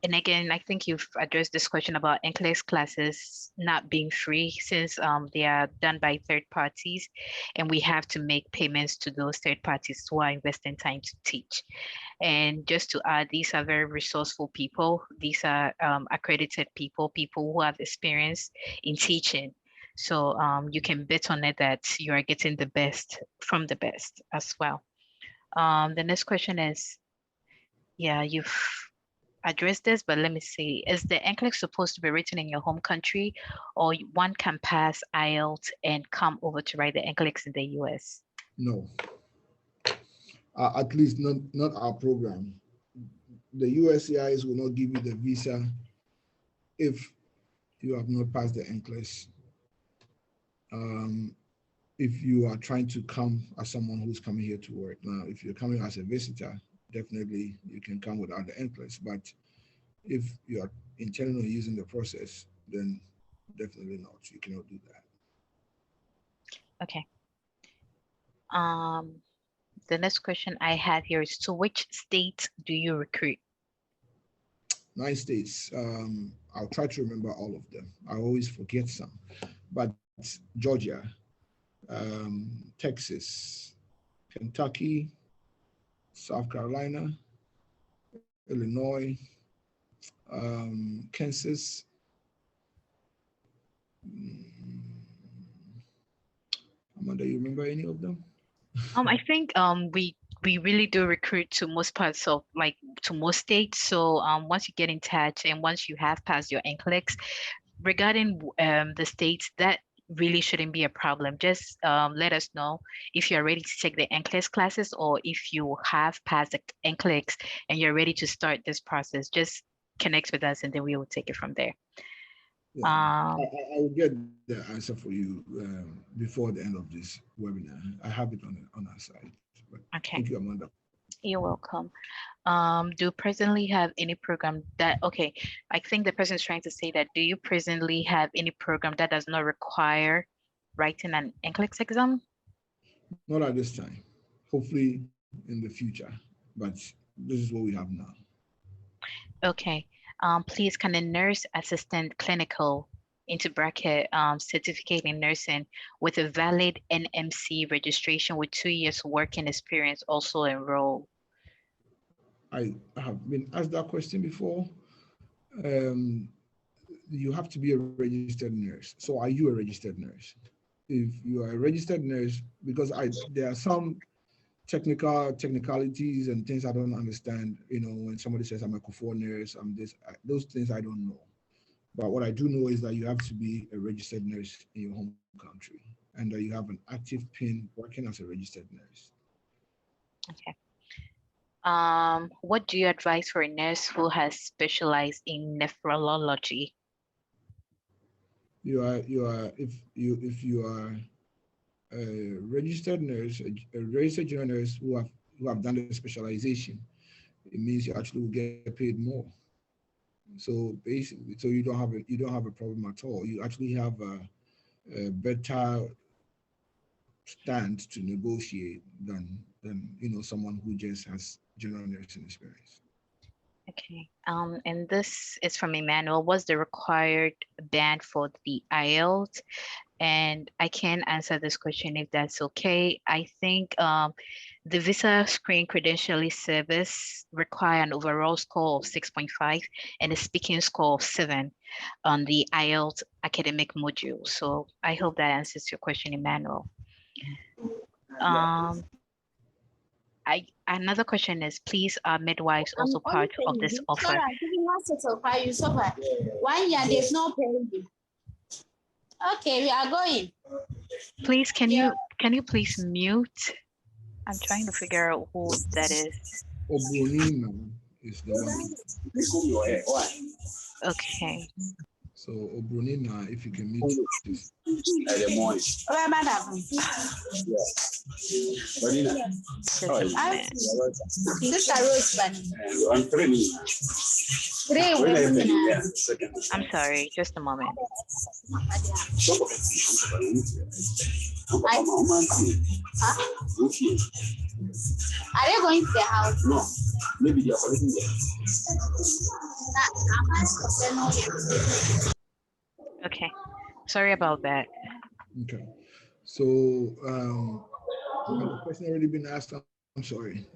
And again, I think you've addressed this question about NCLEX classes not being free since they are done by third parties and we have to make payments to those third parties who are investing time to teach. And just to add, these are very resourceful people. These are accredited people who have experience in teaching. So you can bet on it that you are getting the best from the best as well. The next question is, yeah, address this, but let me see. Is the NCLEX supposed to be written in your home country, or one can pass IELTS and come over to write the NCLEX in the US? No, at least not our program. The USCIS will not give you the visa if you have not passed the NCLEX. If you are trying to come as someone who's coming here to work. Now, if you're coming as a visitor, definitely you can come without the NCLEX. But if you are intending on using the process, then definitely not. You cannot do that. Okay. The next question I have here is, to which state do you recruit? 9 states. I'll try to remember all of them. I always forget some, but Georgia, Texas, Kentucky, South Carolina, Illinois, Kansas. Amanda, you remember any of them? I think we really do recruit to most parts of, like, to most states. So once you get in touch and once you have passed your NCLEX, regarding the states, that really shouldn't be a problem. Just let us know if you're ready to take the NCLEX classes, or if you have passed the NCLEX and you're ready to start this process. Just connect with us and then we will take it from there. Yeah, I will get the answer for you before the end of this webinar. I have it on our side. But Okay. Thank you, Amanda. You're welcome. Do you presently have any program that, okay, I think the person is trying to say that, do you presently have any program that does not require writing an NCLEX exam? Not at this time. Hopefully in the future, but this is what we have now. Okay. Please, can a nurse assistant clinical, into bracket, certificate in nursing with a valid NMC registration with 2 years working experience also enroll? I have been asked that question before. You have to be a registered nurse. So are you a registered nurse? If you are a registered nurse, because there are some technicalities and things I don't understand. You know, when somebody says I'm a COFO nurse, I'm this, those things I don't know. But what I do know is that you have to be a registered nurse in your home country, and that you have an active PIN working as a registered nurse. Okay. What do you advise for a nurse who has specialized in nephrology? You are if you are a registered nurse, a registered general nurse who have done the specialization, it means you actually will get paid more. So basically, so you don't have a problem at all. You actually have a better stand to negotiate than someone who just has general nursing experience. Okay. And this is from Emmanuel. What's the required band for the IELTS? And I can answer this question if that's okay. I think the visa screen credentialing service require an overall score of 6.5 and a speaking score of 7 on the IELTS academic module. So I hope that answers your question, Emmanuel. Another question is, please, are midwives also part of this offer? Sorry, I'm giving you so far. 1 year, there's no payment. Okay, we are going. Please, can you please mute? I'm trying to figure out who that is. Obronina is the one. Okay. So Obronina, if you can mute this. Oh, madam. Just a moment. Sister Rose Bunny. 3 women. I'm sorry, just a moment. Are they going to the house? No, maybe they are already there. Okay, sorry about that. Okay, so has the question already been asked? I'm sorry.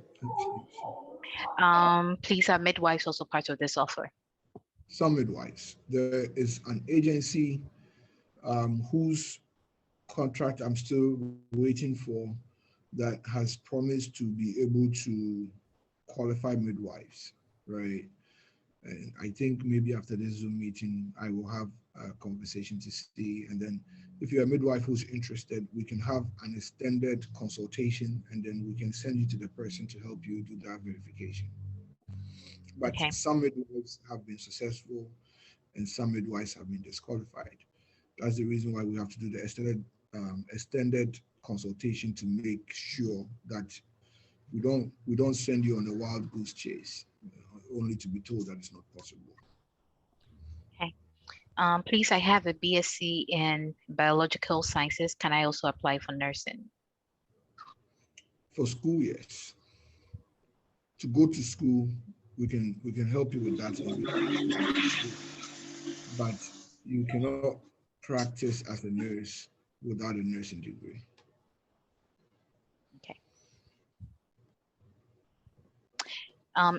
Please, are midwives also part of this offer? Some midwives. There is an agency whose contract I'm still waiting for that has promised to be able to qualify midwives, right? And I think maybe after this Zoom meeting, I will have a conversation to see. And then if you're a midwife who's interested, we can have an extended consultation and then we can send you to the person to help you do that verification. But Okay. some midwives have been successful and some midwives have been disqualified. That's the reason why we have to do the extended consultation to make sure that we don't send you on a wild goose chase, only to be told that it's not possible. Okay. Please, I have a BSc in biological sciences. Can I also apply for nursing? For school, yes. To go to school, we can help you with that, but you cannot practice as a nurse without a nursing degree. Okay.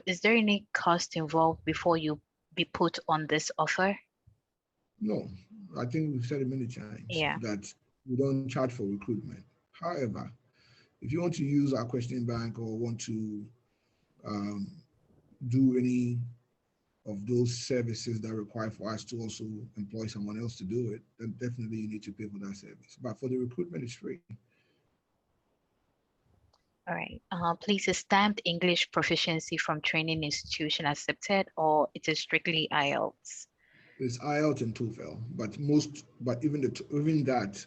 Is there any cost involved before you be put on this offer? No, I think we've said it many times Yeah. that we don't charge for recruitment. However, if you want to use our question bank or want to um, do any of those services that require for us to also employ someone else to do it, then definitely you need to pay for that service. But for the recruitment, it's free. All right. Please, is stamped English proficiency from training institution accepted, or it is strictly IELTS? It's IELTS and TOEFL, but even that,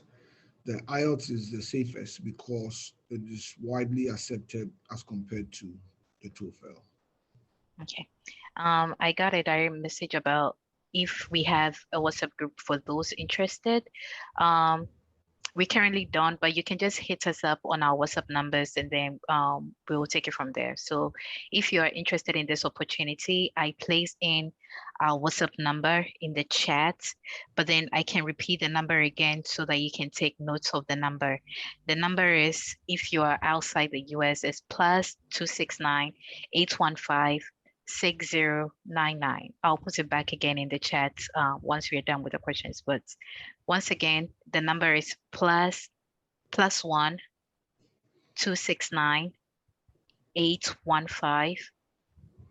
the IELTS is the safest because it is widely accepted as compared to the TOEFL. Okay. I got a direct message about if we have a WhatsApp group for those interested. We currently don't, but you can just hit us up on our WhatsApp numbers and then we will take it from there. So if you are interested in this opportunity, I place in our WhatsApp number in the chat, but then I can repeat the number again so that you can take notes of the number. The number is, if you are outside the US, is +269 815 6099. I'll put it back again in the chat once we're done with the questions. But once again, the number is +1 269 815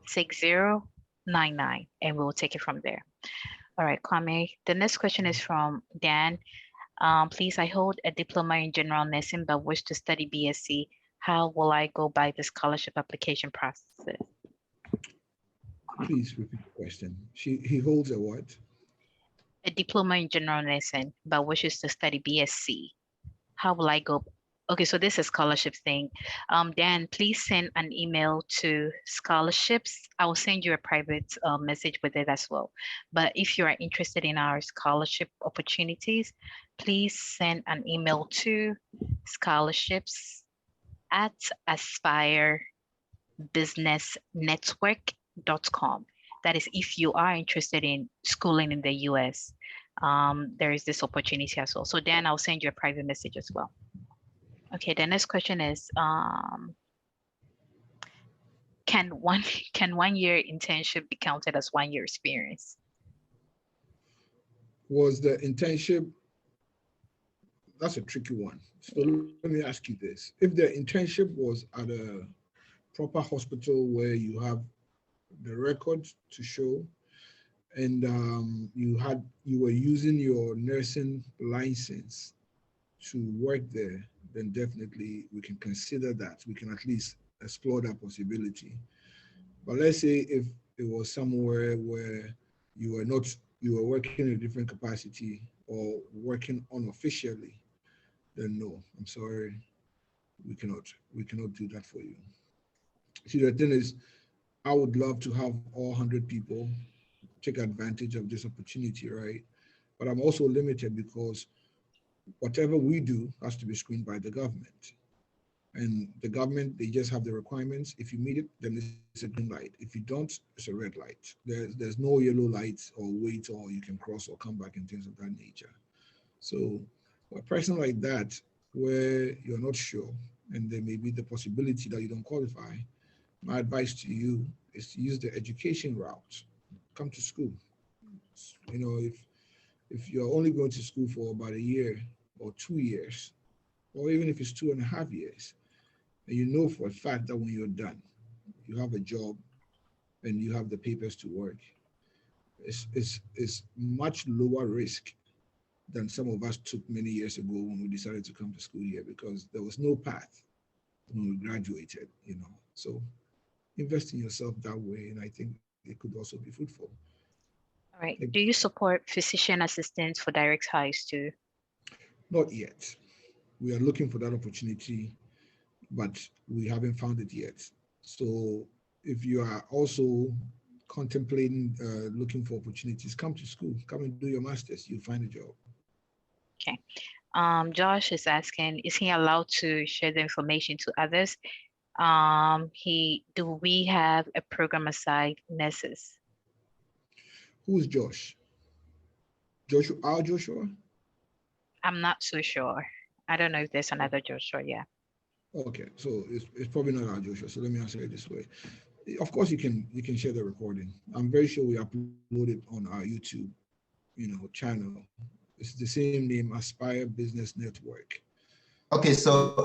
6099, and we'll take it from there. All right, Kwame. The next question is from Dan. Please, I hold a diploma in general nursing but wish to study BSc. How will I go by the scholarship application process? Please repeat the question. He holds a what? A diploma in general nursing but wishes to study BSc. How will I go? Okay, so this is scholarship thing. Dan, please send an email to scholarships. I will send you a private message with it as well. But if you are interested in our scholarship opportunities, please send an email to scholarships@aspirebusinessnetwork.com. That is if you are interested in schooling in the US. There is this opportunity as well. So Dan, I'll send you a private message as well. Okay, the next question is, can one year internship be counted as 1 year experience? Was the internship, that's a tricky one. So let me ask you this. If the internship was at a proper hospital where you have the record to show and you were using your nursing license to work there, then definitely we can consider that. We can at least explore that possibility. But let's say if it was somewhere where you were working in a different capacity or working unofficially, then no, I'm sorry, we cannot do that for you. See, the thing is, I would love to have all 100 people take advantage of this opportunity, right? But I'm also limited because whatever we do has to be screened by the government. And the government, they just have the requirements. If you meet it, then it's a green light. If you don't, it's a red light. There's no yellow light or wait or you can cross or come back and things of that nature. So a person like that, where you're not sure, and there may be the possibility that you don't qualify, my advice to you is to use the education route. Come to school. You know, if you're only going to school for about a year or 2 years, or even if it's 2.5 years, and you know for a fact that when you're done, you have a job and you have the papers to work, it's much lower risk than some of us took many years ago when we decided to come to school here, because there was no path when we graduated, So invest in yourself that way, and I think it could also be fruitful. All right. Do you support physician assistants for direct hires too? Not yet. We are looking for that opportunity, but we haven't found it yet. So if you are also contemplating looking for opportunities, come to school, come and do your master's, you'll find a job. Okay. Josh is asking, is he allowed to share the information to others? Do we have a program aside nurses? Who's Josh? Joshua, our Joshua? I'm not so sure. I don't know if there's another Joshua. Yeah. Okay, so it's probably not our Joshua. So let me answer it this way. Of course, you can share the recording. I'm very sure we upload it on our YouTube, channel. It's the same name, Aspire Business Network. Okay, so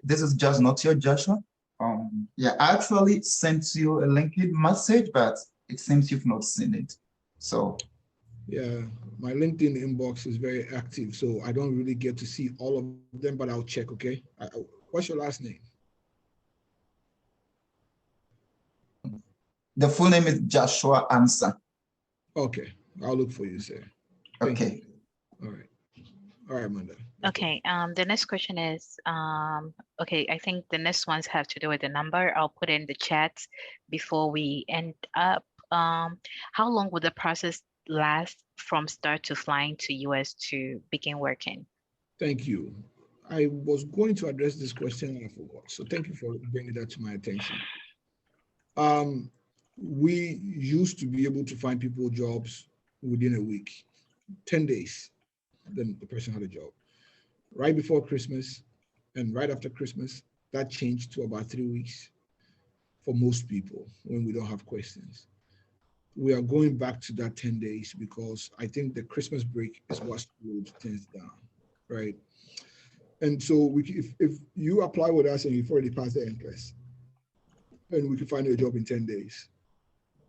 this is just not your Joshua. Yeah, I actually sent you a LinkedIn message, but it seems you've not seen it. So yeah, my LinkedIn inbox is very active, so I don't really get to see all of them, but I'll check. Okay, what's your last name? the full name is Joshua Ansa. Okay, I'll look for you, sir. Thank Okay. you. All right, Amanda. Okay. The next question is, okay, I think the next ones have to do with the number. I'll put in the chat before we end up. How long would the process last from start to flying to US to begin working? Thank you. I was going to address this question and I forgot. So thank you for bringing that to my attention. We used to be able to find people jobs within a week, 10 days, then the person had a job. Right before Christmas and right after Christmas, that changed to about 3 weeks for most people when we don't have questions. We are going back to that 10 days because I think the Christmas break is what slowed things down, right? And so if you apply with us and you've already passed the NCLEX, and we can find you a job in 10 days.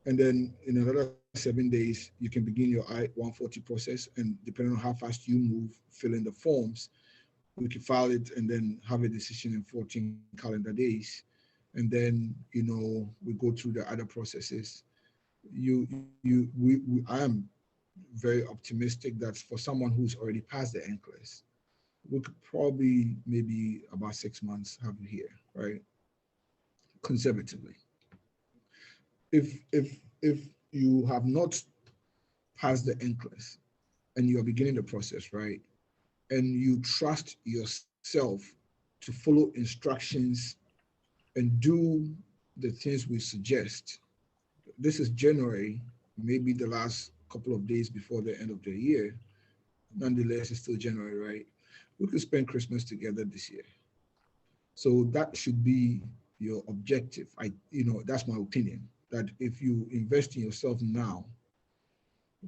And then in another 7 days, you can begin your I-140 process. And depending on how fast you move, fill in the forms, we can file it and then have a decision in 14 calendar days. And then, we go through the other processes. I am very optimistic that for someone who's already passed the NCLEX, we could probably maybe about 6 months have you here, right? Conservatively. If you have not passed the NCLEX and you are beginning the process, right, and you trust yourself to follow instructions and do the things we suggest, this is January, maybe the last couple of days before the end of the year. Nonetheless, it's still January, right? We could spend Christmas together this year. So that should be your objective. That's my opinion, that if you invest in yourself now,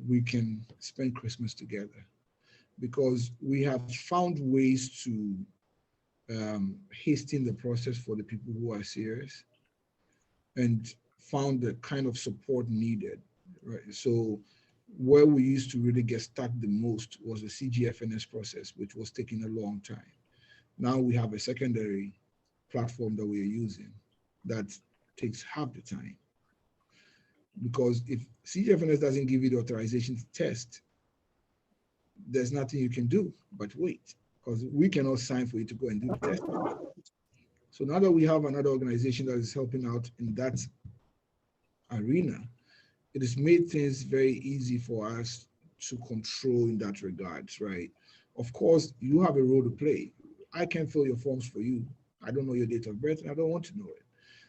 we can spend Christmas together, because we have found ways to hasten the process for the people who are serious and found the kind of support needed, right? So where we used to really get stuck the most was the CGFNS process, which was taking a long time. Now we have a secondary platform that we are using that takes half the time. Because if CGFNS doesn't give you the authorization to test, there's nothing you can do but wait, because we cannot sign for you to go and do the test. So now that we have another organization that is helping out in that arena, it has made things very easy for us to control in that regard, right? Of course, you have a role to play. I can't fill your forms for you. I don't know your date of birth and I don't want to know it.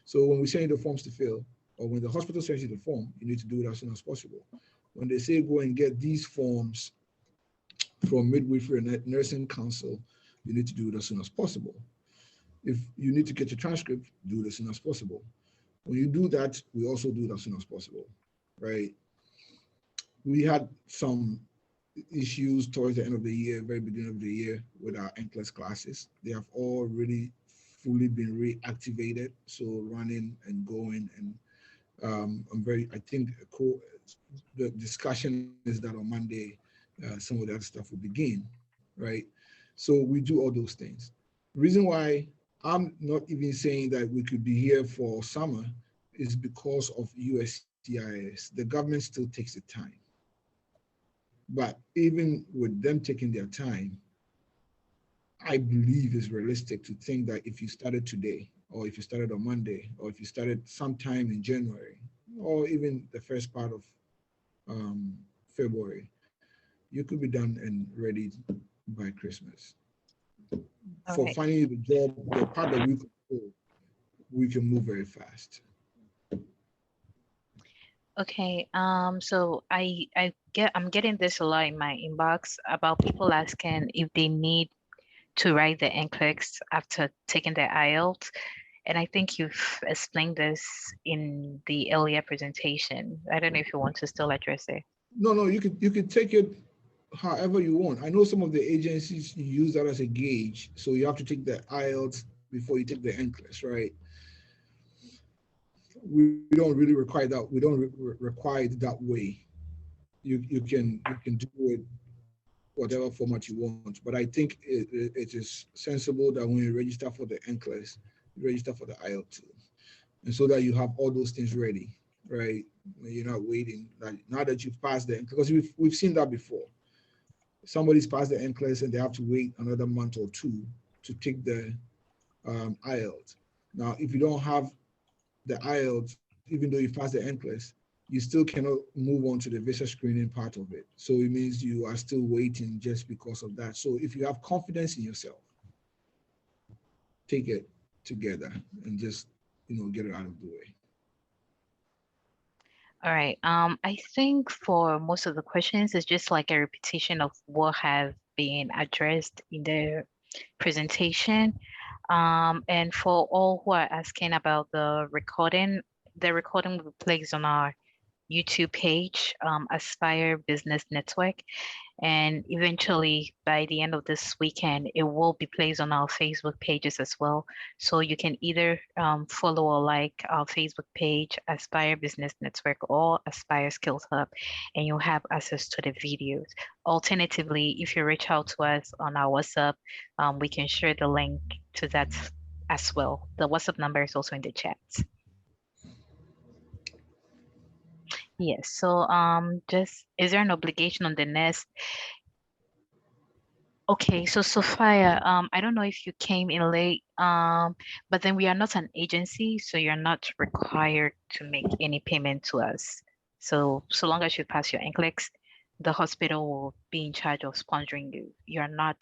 So when we send you the forms to fill, or when the hospital sends you the form, you need to do it as soon as possible. When they say go and get these forms from Midwifery and Nursing Council, you need to do it as soon as possible. If you need to get your transcript, do it as soon as possible. When you do that, we also do it as soon as possible, right? We had some issues towards the end of the year, very beginning of the year, with our NCLEX classes. They have all really fully been reactivated, so running and going, and I think cool. The discussion is that on Monday, some of that stuff will begin, right? So we do all those things. Reason why I'm not even saying that we could be here for summer is because of USCIS. The government still takes the time. But even with them taking their time, I believe it's realistic to think that if you started today, or if you started on Monday, or if you started sometime in January, or even the first part of February, you could be done and ready by Christmas. For right. finding the job, the part that we control, we can move very fast. Okay. So I'm getting this a lot in my inbox about people asking if they need to write the NCLEX after taking their IELTS. And I think you've explained this in the earlier presentation. I don't know if you want to still address it. No, you could take it however you want. I know some of the agencies use that as a gauge, so you have to take the IELTS before you take the NCLEX, right? We don't really require that. We don't require it that way. You can do it whatever format you want, but I think it is sensible that when you register for the NCLEX, you register for the IELTS too, and so that you have all those things ready, right? You're not waiting. That now that you've passed the, because we've seen that before. Somebody's passed the NCLEX and they have to wait another month or two to take the IELTS. Now, if you don't have the IELTS, even though you passed the NCLEX, you still cannot move on to the visa screening part of it. So it means you are still waiting just because of that. So if you have confidence in yourself, take it together and just get it out of the way. All right. I think for most of the questions, it's just like a repetition of what have been addressed in the presentation. And for all who are asking about the recording will be placed on our YouTube page, Aspire Business Network. And eventually, by the end of this weekend, it will be placed on our Facebook pages as well. So you can either follow or like our Facebook page, Aspire Business Network or Aspire Skills Hub, and you'll have access to the videos. Alternatively, if you reach out to us on our WhatsApp, we can share the link to that as well. The WhatsApp number is also in the chat. Yes, so just is there an obligation on the nest? Okay, so Sophia, I don't know if you came in late, but then we are not an agency, so you're not required to make any payment to us. So long as you pass your NCLEX, the hospital will be in charge of sponsoring you. You're not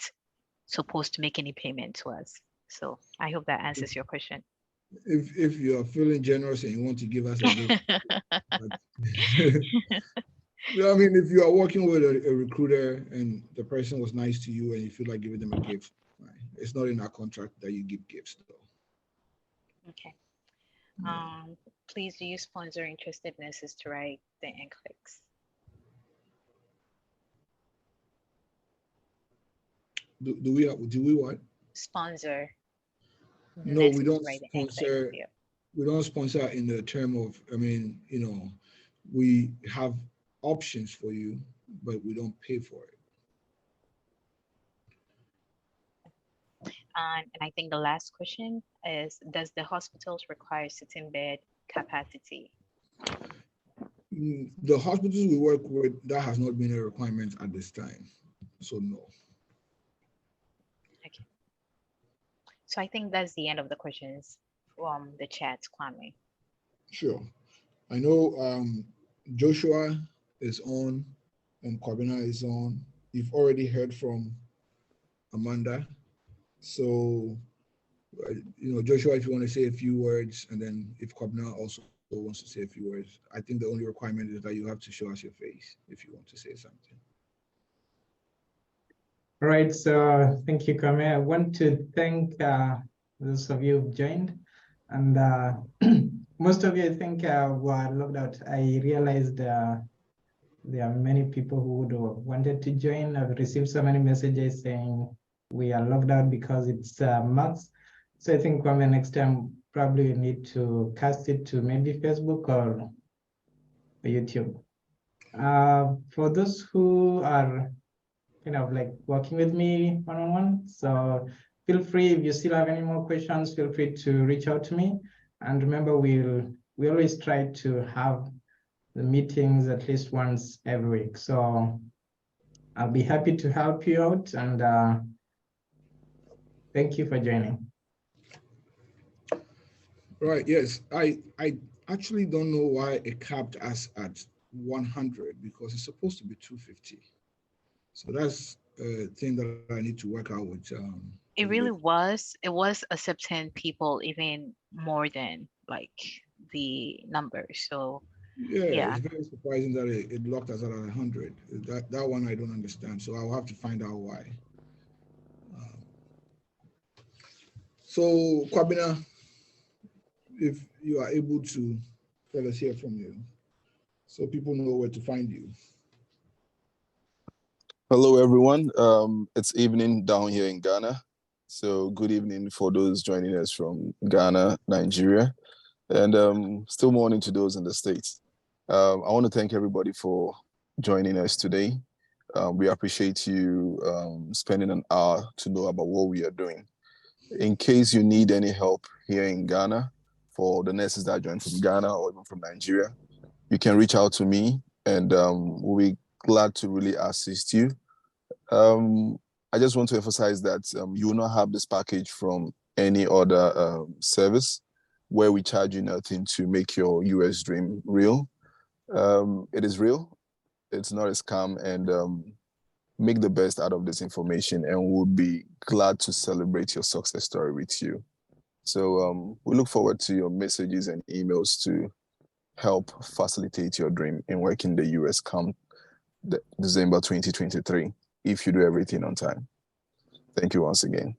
supposed to make any payment to us. So I hope that answers your question. If you are feeling generous and you want to give us a gift, I mean, if you are working with a recruiter and the person was nice to you and you feel like giving them a gift, right? It's not in our contract that you give gifts, though. Okay. Please do you sponsor interested nurses to write the NCLEX? Do we what? Sponsor. No, we don't write the sponsor. NCLEX, yeah. We don't sponsor in the term of. I mean, we have options for you, but we don't pay for it. And I think the last question is, does the hospitals require sitting bed capacity? The hospitals we work with, that has not been a requirement at this time. So no. Okay. So I think that's the end of the questions from the chat, Kwame. Sure. I know Joshua is on and Kwabena is on. You've already heard from Amanda. So, Joshua, if you want to say a few words, and then if Kwabena also wants to say a few words, I think the only requirement is that you have to show us your face if you want to say something. All right, so thank you, Kwame. I want to thank those of you who've joined, and most of you, I think, were logged out. I realized there are many people who would have wanted to join. I've received so many messages saying we are logged out because it's Max. So I think, Kwame, next time, probably need to cast it to maybe Facebook or YouTube. For those who are kind of like working with me one-on-one, so feel free, if you still have any more questions, feel free to reach out to me. And remember, we always try to have the meetings at least once every week. So I'll be happy to help you out, and thank you for joining. Right, yes. I actually don't know why it capped us at 100 because it's supposed to be 250. So that's a thing that I need to work out with. It really was. It was accepting people even more than like the numbers. So Yeah, yeah. it's very surprising that it locked us at 100. That one I don't understand. So I'll have to find out why. So Kwabena, if you are able to let us hear from you, so people know where to find you. Hello, everyone. It's evening down here in Ghana. So good evening for those joining us from Ghana, Nigeria, and still morning to those in the States. I want to thank everybody for joining us today. We appreciate you spending an hour to know about what we are doing. In case you need any help here in Ghana, for the nurses that join from Ghana or even from Nigeria, you can reach out to me, and we'll be glad to really assist you. I just want to emphasize that you will not have this package from any other service where we charge you nothing to make your US dream real. It is real. It's not a scam, and make the best out of this information, and we'll be glad to celebrate your success story with you. So we look forward to your messages and emails to help facilitate your dream in working the US come December 2023, if you do everything on time. Thank you once again.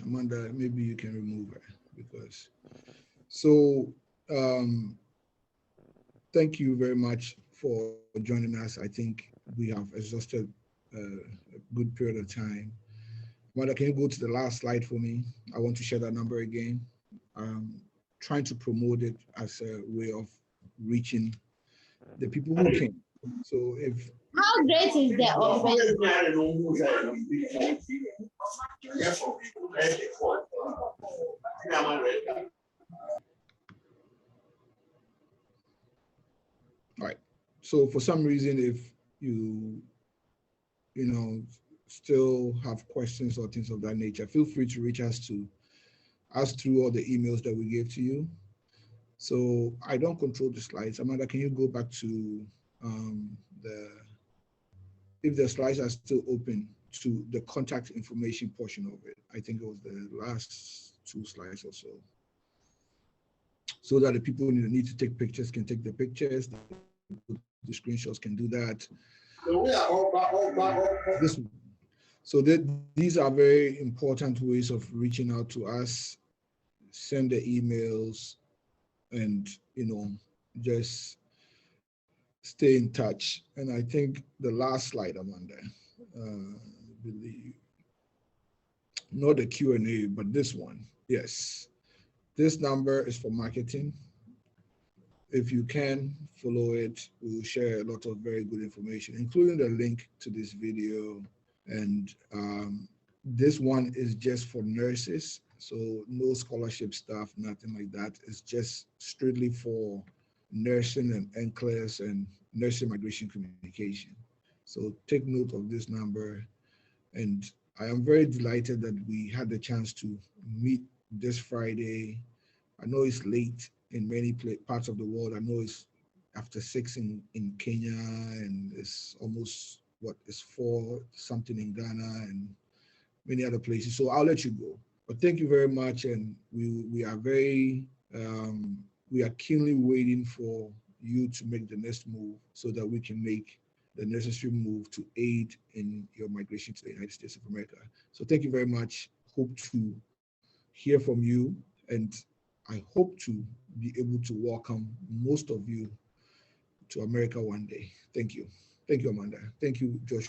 Amanda, maybe you can remove her because. So thank you very much for joining us. I think we have exhausted a good period of time. Amanda, can you go to the last slide for me? I want to share that number again. Trying to promote it as a way of reaching the people who came. So if how great is the office? all right. So for some reason, if you still have questions or things of that nature, feel free to reach us through all the emails that we gave to you. So I don't control the slides. Amanda, can you go back to if the slides are still open, to the contact information portion of it? I think it was the last 2 slides or so. So that the people who need to take pictures can take the pictures, the screenshots can do that. These are very important ways of reaching out to us. Send the emails and just stay in touch. And I think the last slide, Amanda, I believe, not the Q&A, but this one. Yes, this number is for marketing. If you can follow it, we'll share a lot of very good information, including the link to this video. And this one is just for nurses. So no scholarship stuff, nothing like that. It's just strictly for nursing and NCLEX and nursing migration communication. So take note of this number. And I am very delighted that we had the chance to meet this Friday. I know it's late in many parts of the world. I know it's after 6 in Kenya, and it's almost it's 4 something in Ghana and many other places. So I'll let you go. But thank you very much, and we are very we are keenly waiting for you to make the next move so that we can make the necessary move to aid in your migration to the United States of America. So thank you very much. Hope to hear from you, and I hope to be able to welcome most of you to America one day. Thank you. Thank you, Amanda. Thank you, Josh.